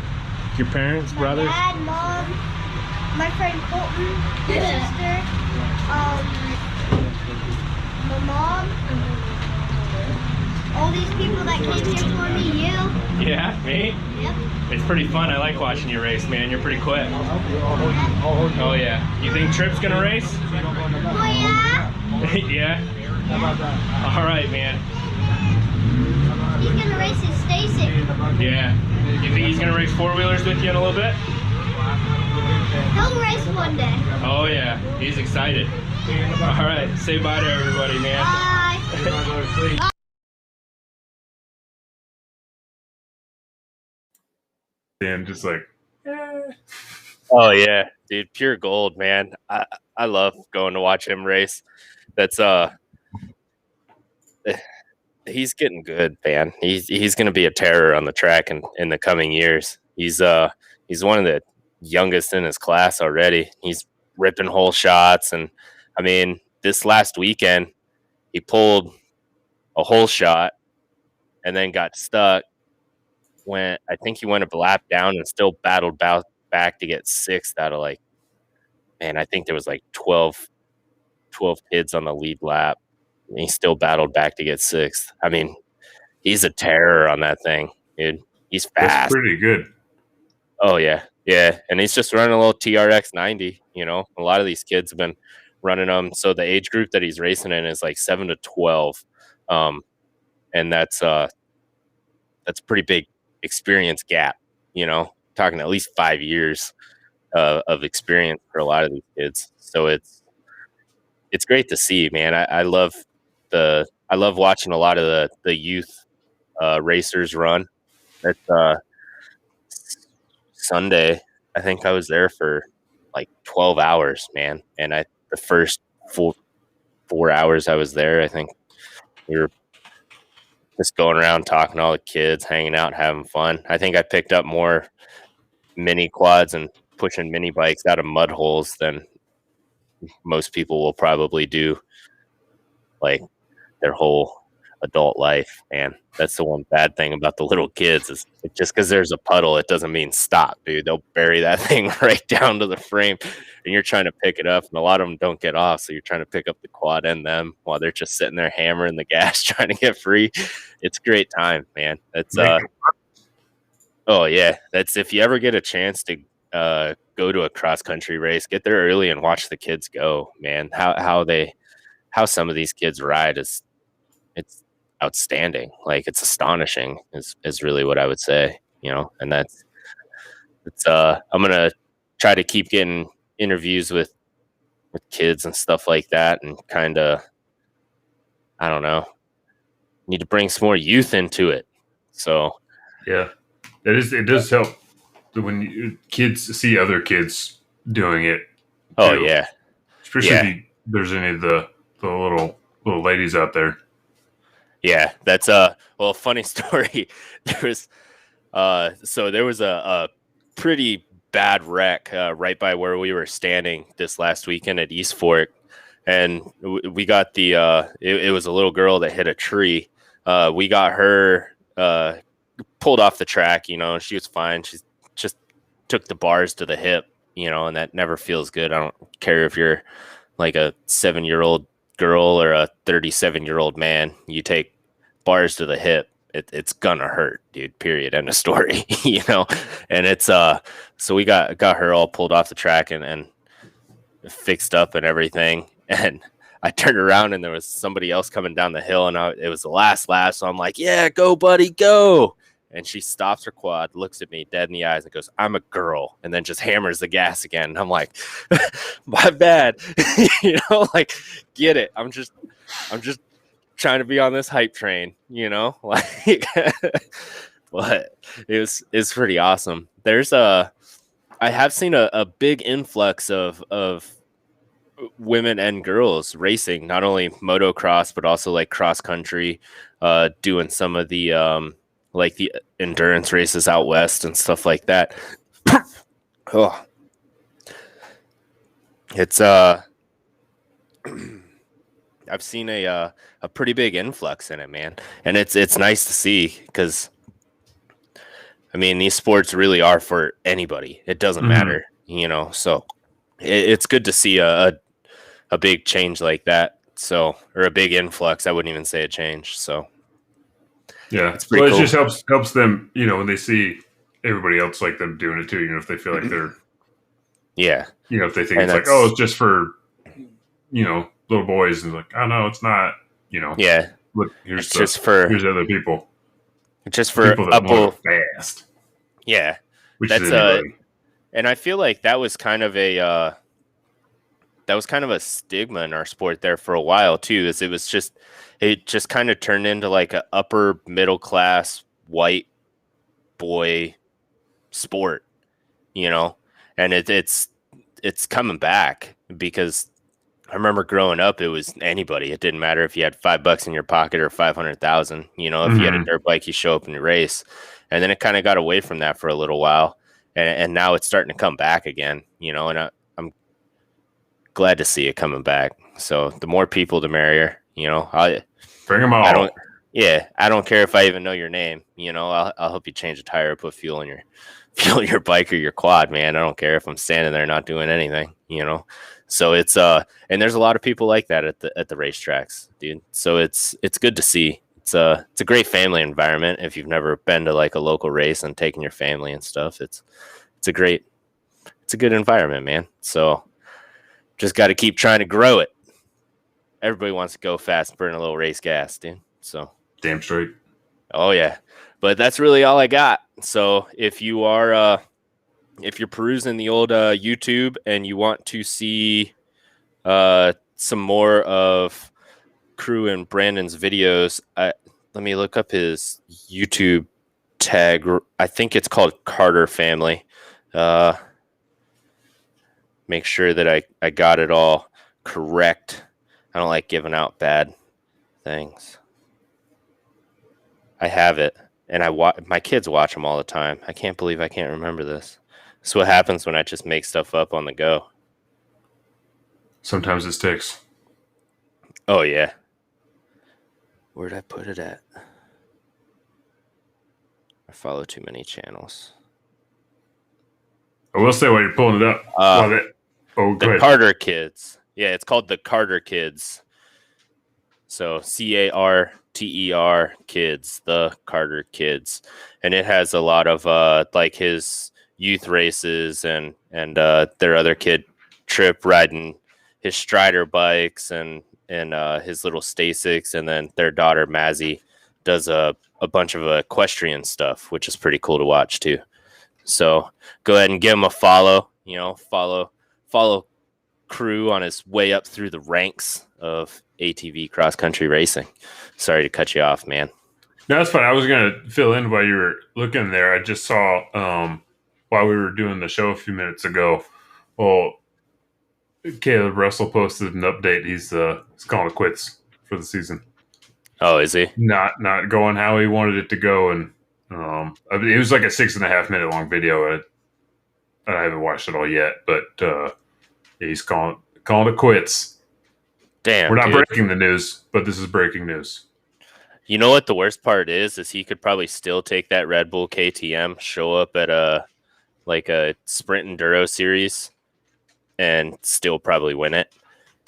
Your parents, brothers? My dad, mom, my friend Colton, my sister, my mom, all these people that came here for me, you. Yeah, me? Yep. It's pretty fun. I like watching you race, man. You're pretty quick. Oh, yeah. You think Tripp's going to race? Oh, yeah? Yeah? All right, man. He's going to race his Stacy. Yeah. You think he's going to race four-wheelers with you in a little bit? He'll race one day. Oh, yeah. He's excited. All right. Say bye to everybody, man. Bye. And just like, Oh yeah, dude, pure gold, man. I love going to watch him race. That's he's getting good, man. He's going to be a terror on the track in the coming years. He's one of the youngest in his class already. He's ripping hole shots, and I mean, this last weekend he pulled a hole shot and then got stuck. I think he went a lap down and still battled back to get sixth out of like, man, I think there was like 12 kids on the lead lap. And he still battled back to get sixth. I mean, he's a terror on that thing, dude. He's fast. that's pretty good. Oh yeah, yeah, and he's just running a little TRX 90. You know, a lot of these kids have been running them. So the age group that he's racing in is like 7 to 12, and that's a pretty big experience gap. You know, talking at least 5 years of experience for a lot of these kids. So it's great to see, man. I love watching a lot of the youth racers run. That's Sunday. I think I was there for like 12 hours, man. And the first 4 hours I was there, I think we were just going around talking to all the kids, hanging out, having fun. I think I picked up more mini quads and pushing mini bikes out of mud holes than most people will probably do like their whole adult life. And that's the one bad thing about the little kids is just because there's a puddle, it doesn't mean stop, dude. They'll bury that thing right down to the frame and you're trying to pick it up, and a lot of them don't get off, so you're trying to pick up the quad and them while they're just sitting there hammering the gas trying to get free. It's a great time, man. That's oh yeah, that's if you ever get a chance to go to a cross country race, get there early and watch the kids go, man. How some of these kids ride it's outstanding. Like, it's astonishing is really what I would say, and I'm gonna try to keep getting interviews with kids and stuff like that, and kind of, I don't know, need to bring some more youth into it. So yeah, it does help when kids see other kids doing it. Oh yeah, especially if there's any of the little ladies out there. Yeah, that's well, funny story. There was a pretty bad wreck right by where we were standing this last weekend at East Fork, and we got it was a little girl that hit a tree. We got her pulled off the track, and she was fine. She just took the bars to the hip, and that never feels good. I don't care if you're like a 7-year-old girl or a 37-year-old man. You take bars to the hip, it's gonna hurt, dude. Period. End of story. And it's so we got her all pulled off the track and fixed up and everything. And I turned around and there was somebody else coming down the hill, and it was the last lap. So I'm like, "Yeah, go, buddy, go!" And she stops her quad, looks at me dead in the eyes, and goes, "I'm a girl," and then just hammers the gas again. And I'm like, "My bad," like, get it. I'm just trying to be on this hype train, like, but it's pretty awesome. I have seen a big influx of women and girls racing, not only motocross, but also like cross country, doing some of the, like the endurance races out west and stuff like that. Oh, it's, I've seen a pretty big influx in it, man. And it's nice to see, because I mean, these sports really are for anybody. It doesn't matter, so it's good to see a big change like that. So, or a big influx. I wouldn't even say a change. So yeah, it's pretty cool. It just helps them, when they see everybody else like them doing it too, if they feel like they're, if they think it's like, oh, it's just for, little boys, and like, oh no, it's not, yeah. Look, here's other people. Just for people that move fast. Yeah. Which is anybody. And I feel like that was kind of a stigma in our sport there for a while too, as it just kind of turned into like an upper middle class white boy sport, and it's coming back, because I remember growing up, it was anybody. It didn't matter if you had $5 in your pocket or 500,000. If you had a dirt bike, you show up and you race. And then it kind of got away from that for a little while, and now it's starting to come back again. And I'm glad to see it coming back. So the more people, the merrier. Bring them all. I don't care if I even know your name. I'll help you change a tire, put fuel in your bike or your quad, man. I don't care if I'm standing there not doing anything. So it's and there's a lot of people like that at the racetracks, dude. So it's good to see. It's a great family environment. If you've never been to like a local race and taken your family and stuff, it's a good environment, man. So just got to keep trying to grow it. Everybody wants to go fast, burn a little race gas, dude. So damn straight. Oh yeah, but that's really all I got. So if you are if you're perusing the old YouTube and you want to see some more of Crew and Brandon's videos, let me look up his YouTube tag. I think it's called Carter Family. Make sure that I got it all correct. I don't like giving out bad things. I have it, and my kids watch them all the time. I can't believe I can't remember this. This is what happens when I just make stuff up on the go. Sometimes it sticks. Oh, yeah. Where'd I put it at? I follow too many channels. I will say while you're pulling it up. Go ahead. Carter Kids. Yeah, it's called the Carter Kids. So CARTER Kids, the Carter Kids. And it has a lot of like his youth races and their other kid Trip riding his Strider bikes and his little Stasics, and then their daughter Mazzy does a bunch of equestrian stuff, which is pretty cool to watch too. So go ahead and give him a follow. Follow Crew on his way up through the ranks of ATV cross country racing. Sorry to cut you off, man. No, that's fine. I was gonna fill in while you were looking there. I just saw while we were doing the show a few minutes ago. Well, Caleb Russell posted an update. He's calling it quits for the season. Oh, is he? Not going how he wanted it to go, and it was like a 6.5 minute long video. And I haven't watched it all yet, but he's calling it quits. Damn, we're not breaking the news, but this is breaking news. You know what the worst part is he could probably still take that Red Bull KTM, show up at a sprint enduro series, and still probably win it,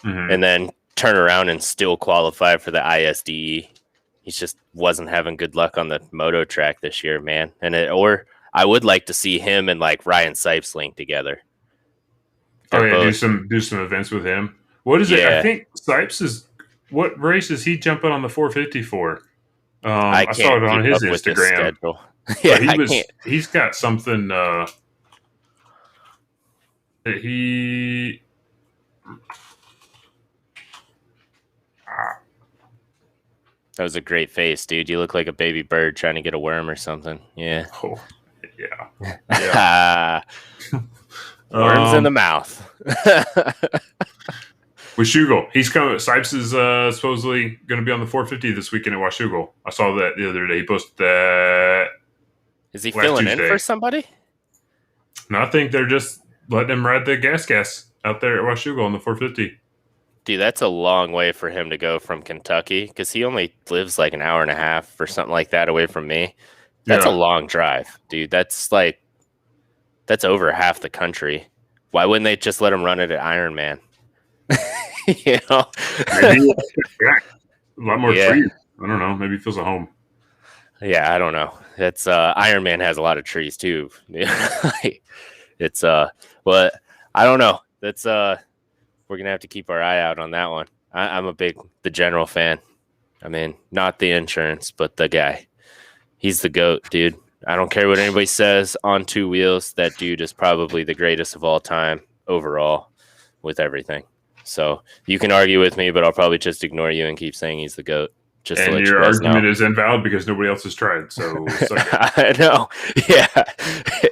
and then turn around and still qualify for the ISDE. He just wasn't having good luck on the moto track this year, man. Or I would like to see him and like Ryan Sipes link together. Do some events with him. What is it? I think Sipes is. What race is he jumping on the 450 for? I saw it on his Instagram. Yeah, he's got something that he. That was a great face, dude. You look like a baby bird trying to get a worm or something. Yeah. Oh, yeah. Worms in the mouth. Washougal. He's coming. Sipes is supposedly going to be on the 450 this weekend at Washougal. I saw that the other day. He posted that. Is he filling in for somebody? No, I think they're just letting him ride the gas out there at Washougal on the 450. Dude, that's a long way for him to go from Kentucky, because he only lives like an hour and a half or something like that away from me. That's a long drive, dude. That's over half the country. Why wouldn't they just let him run it at Ironman? Maybe a lot more trees. I don't know. Maybe he feels at home. Yeah, I don't know. That's Ironman has a lot of trees too. It's but I don't know. That's we're gonna have to keep our eye out on that one. I'm the General fan. I mean, not the insurance, but the guy. He's the GOAT, dude. I don't care what anybody says on two wheels. That dude is probably the greatest of all time overall with everything. So you can argue with me, but I'll probably just ignore you and keep saying he's the GOAT. Just and your argument is invalid because nobody else has tried. So I know. Yeah,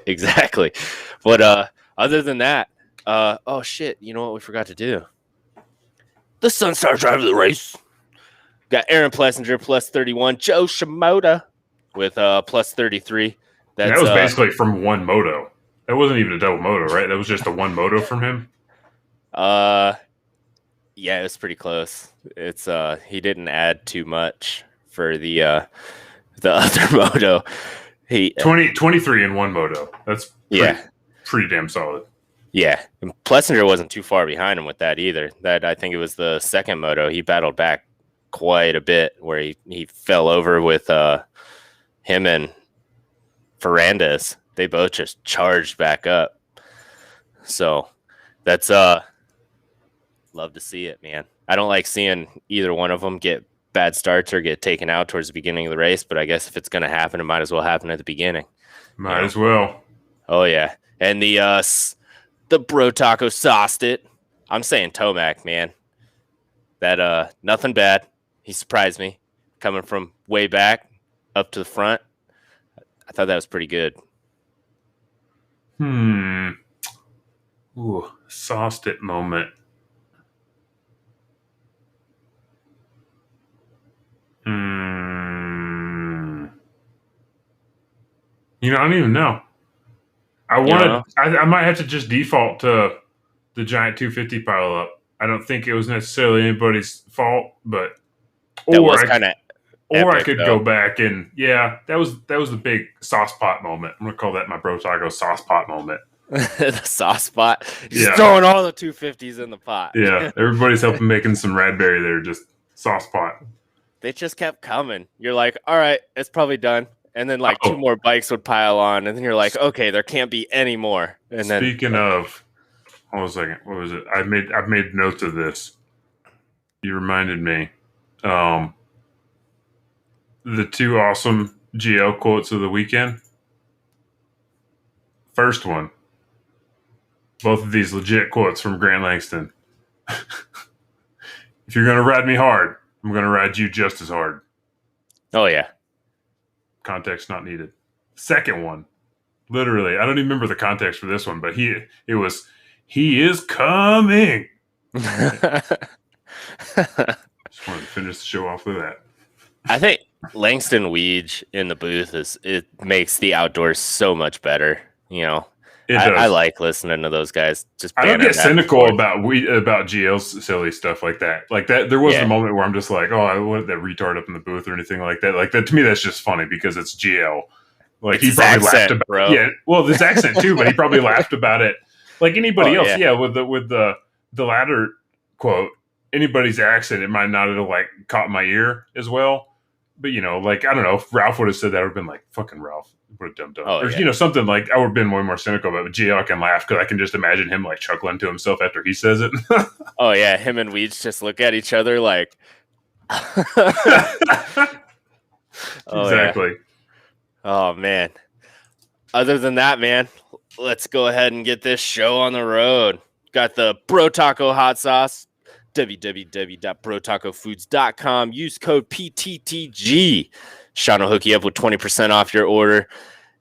exactly. But other than that, oh shit, you know what we forgot to do? The Sunstar driver of the race. Got Aaron Plessinger plus 31, Joe Shimoda with plus 33. That was basically from one moto. That wasn't even a double moto, right? That was just a one moto from him. Yeah, it was pretty close. It's he didn't add too much for the other moto. He 23 in one moto. That's pretty damn solid. Yeah, and Plessinger wasn't too far behind him with that either. That I think it was the second moto. He battled back quite a bit where he fell over with him and Ferrandis. They both just charged back up. So that's love to see it, man. I don't like seeing either one of them get bad starts or get taken out towards the beginning of the race, but I guess if it's going to happen, it might as well happen at the beginning. Might as well. Oh, yeah. And the Bro Taco sauced it. I'm saying Tomac, man. That nothing bad. He surprised me coming from way back up to the front. I thought that was pretty good. Ooh, sauced it moment. I don't even know. I might have to just default to the giant 250 pile up. I don't think it was necessarily anybody's fault, but that was kind of or I could go back and that was the big sauce pot moment. I'm gonna call that my Bro Taco sauce pot moment. The sauce pot, just throwing all the 250s in the pot. Yeah, everybody's helping making some radberry there, just sauce pot. They just kept coming. You're like, all right, it's probably done. And then like two more bikes would pile on, and then you're like, okay, there can't be any more. And speaking of, hold on a second, what was it? I've made notes of this. You reminded me. The two awesome GL quotes of the weekend. First one. Both of these legit quotes from Grant Langston. If you're going to ride me hard, I'm going to ride you just as hard. Oh, yeah. Context not needed. Second one. Literally, I don't even remember the context for this one, but he is coming. Just wanted to finish the show off with that. I think Langston Weege in the booth it makes the outdoors so much better. I like listening to those guys. I don't get cynical about GL's silly stuff like that. Like that, there wasn't a moment where I'm just like, oh, I want that retard up in the booth or anything like that. Like that to me, that's just funny because it's GL. Like he probably laughed about, bro. Yeah, well, this accent too, but he probably laughed about it. Like anybody else, with the latter quote, anybody's accent, it might not have like caught my ear as well. But like I don't know, if Ralph would have said that, I would have been like, "Fucking Ralph, what a dumb." Or something like I would have been way more cynical about it. But GL, I can laugh because I can just imagine him like chuckling to himself after he says it. Oh yeah, him and Weeds just look at each other like. Exactly. Oh man. Other than that, man, let's go ahead and get this show on the road. Got the Bro Taco hot sauce. www.brotacofoods.com. Use code PTTG. Sean will hook you up with 20% off your order.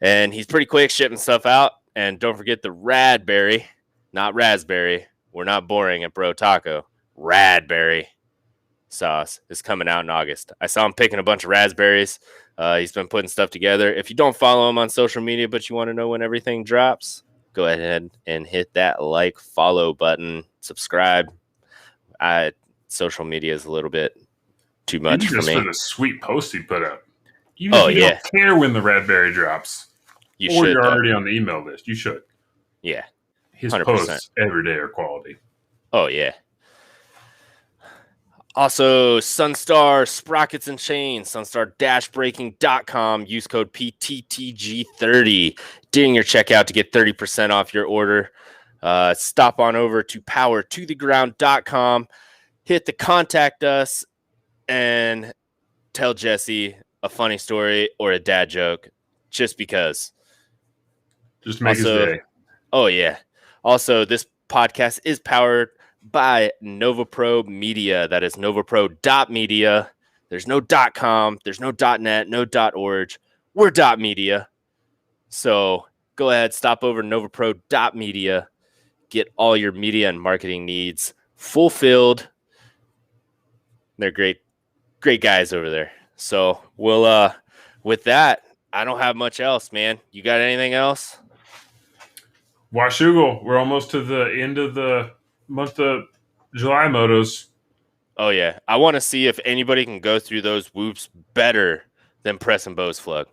And he's pretty quick shipping stuff out. And don't forget the Radberry, not raspberry. We're not boring at Bro Taco. Radberry sauce is coming out in August. I saw him picking a bunch of raspberries. He's been putting stuff together. If you don't follow him on social media, but you want to know when everything drops, go ahead and hit that follow button, subscribe. Social media is a little bit too much for me. Just for the sweet post he put up. Even if you don't care when the Radberry drops, you're already on the email list, you should. Yeah, his 100%. Posts every day are quality. Oh yeah. Also, Sunstar Sprockets and Chains, sunstar-braking.com. Use code PTTG30 during your checkout to get 30% off your order. Stop on over to powertotheground.com, hit the contact us, and tell Jesse a funny story or a dad joke just because. Just make his day. Oh, yeah. Also, this podcast is powered by NovaPro Media. That is novapro.media. There's no .com, there's no .net, no .org. We're .media. So go ahead, stop over novapro.media. Get all your media and marketing needs fulfilled. They're great guys over there. So we'll with that, I don't have much else, man. You got anything else? Washougal, we're almost to the end of the month of July motos. Oh yeah. I want to see if anybody can go through those whoops better than Press and Bowes Flug.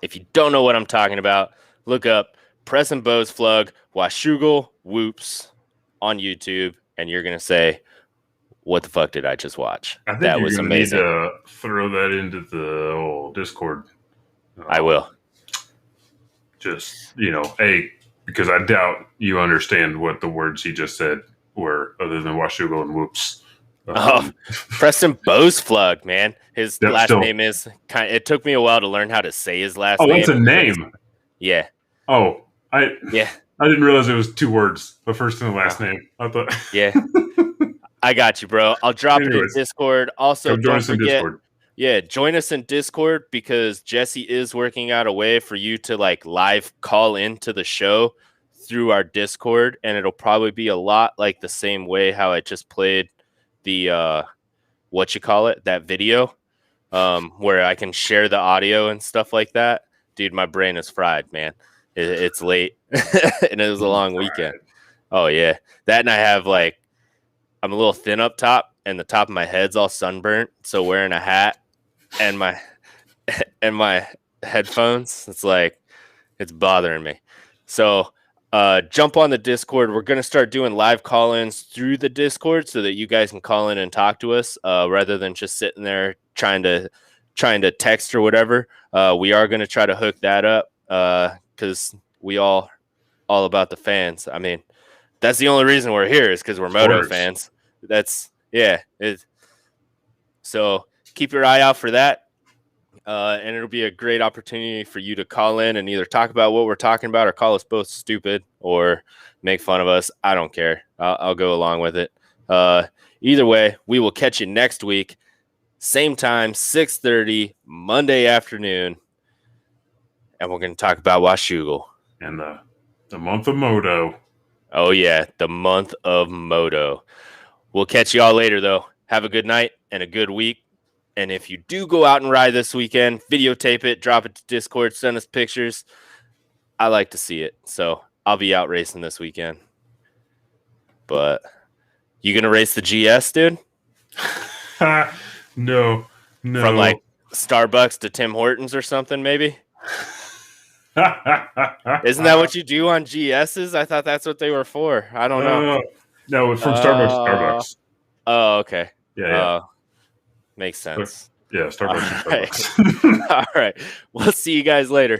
If you don't know what I'm talking about, look up Press and Bowes Flug Washougal whoops on YouTube, and you're gonna say, "What the fuck did I just watch?" I think that was amazing. Need to throw that into the old Discord. I will. Just because I doubt you understand what the words he just said were, other than Washougal and whoops. Preston Bowes Flug, man. His last name is it took me a while to learn how to say his last name. Oh, that's a name. Yeah. Oh, I Yeah. I didn't realize it was 2 words, the first and the last name. I thought. Yeah. I got you, bro. I'll drop it in Anyways, Discord. Also, come join don't us in forget. Discord. Yeah, join us in Discord because Jesse is working out a way for you to like live call into the show through our Discord, and it'll probably be a lot like the same way how I just played the that video, where I can share the audio and stuff like that. Dude, my brain is fried, man. It's late and it was a long weekend. Oh yeah, that, and I have like I'm a little thin up top, and the top of my head's all sunburnt. So wearing a hat and my headphones, it's bothering me. So jump on the Discord. We're gonna start doing live call-ins through the Discord so that you guys can call in and talk to us rather than just sitting there trying to text or whatever. We are gonna try to hook that up because we all about the fans. I mean, that's the only reason we're here is because we're moto fans. That's so keep your eye out for that. And it'll be a great opportunity for you to call in and either talk about what we're talking about or call us both stupid or make fun of us. I don't care. I'll go along with it. Either way, we will catch you next week. Same time, 6:30, Monday afternoon. And we're going to talk about Washougal. And the month of Moto. Oh, yeah, the month of Moto. We'll catch you all later, though. Have a good night and a good week. And if you do go out and ride this weekend, videotape it, drop it to Discord, send us pictures. I like to see it. So I'll be out racing this weekend. But you going to race the GS, dude? No. From like Starbucks to Tim Hortons or something, maybe? Isn't that what you do on GSs? I thought that's what they were for. I don't know. No, from Starbucks to Starbucks. Oh, okay. Yeah. Makes sense. Yeah, Starbucks to Starbucks. All right. We'll see you guys later.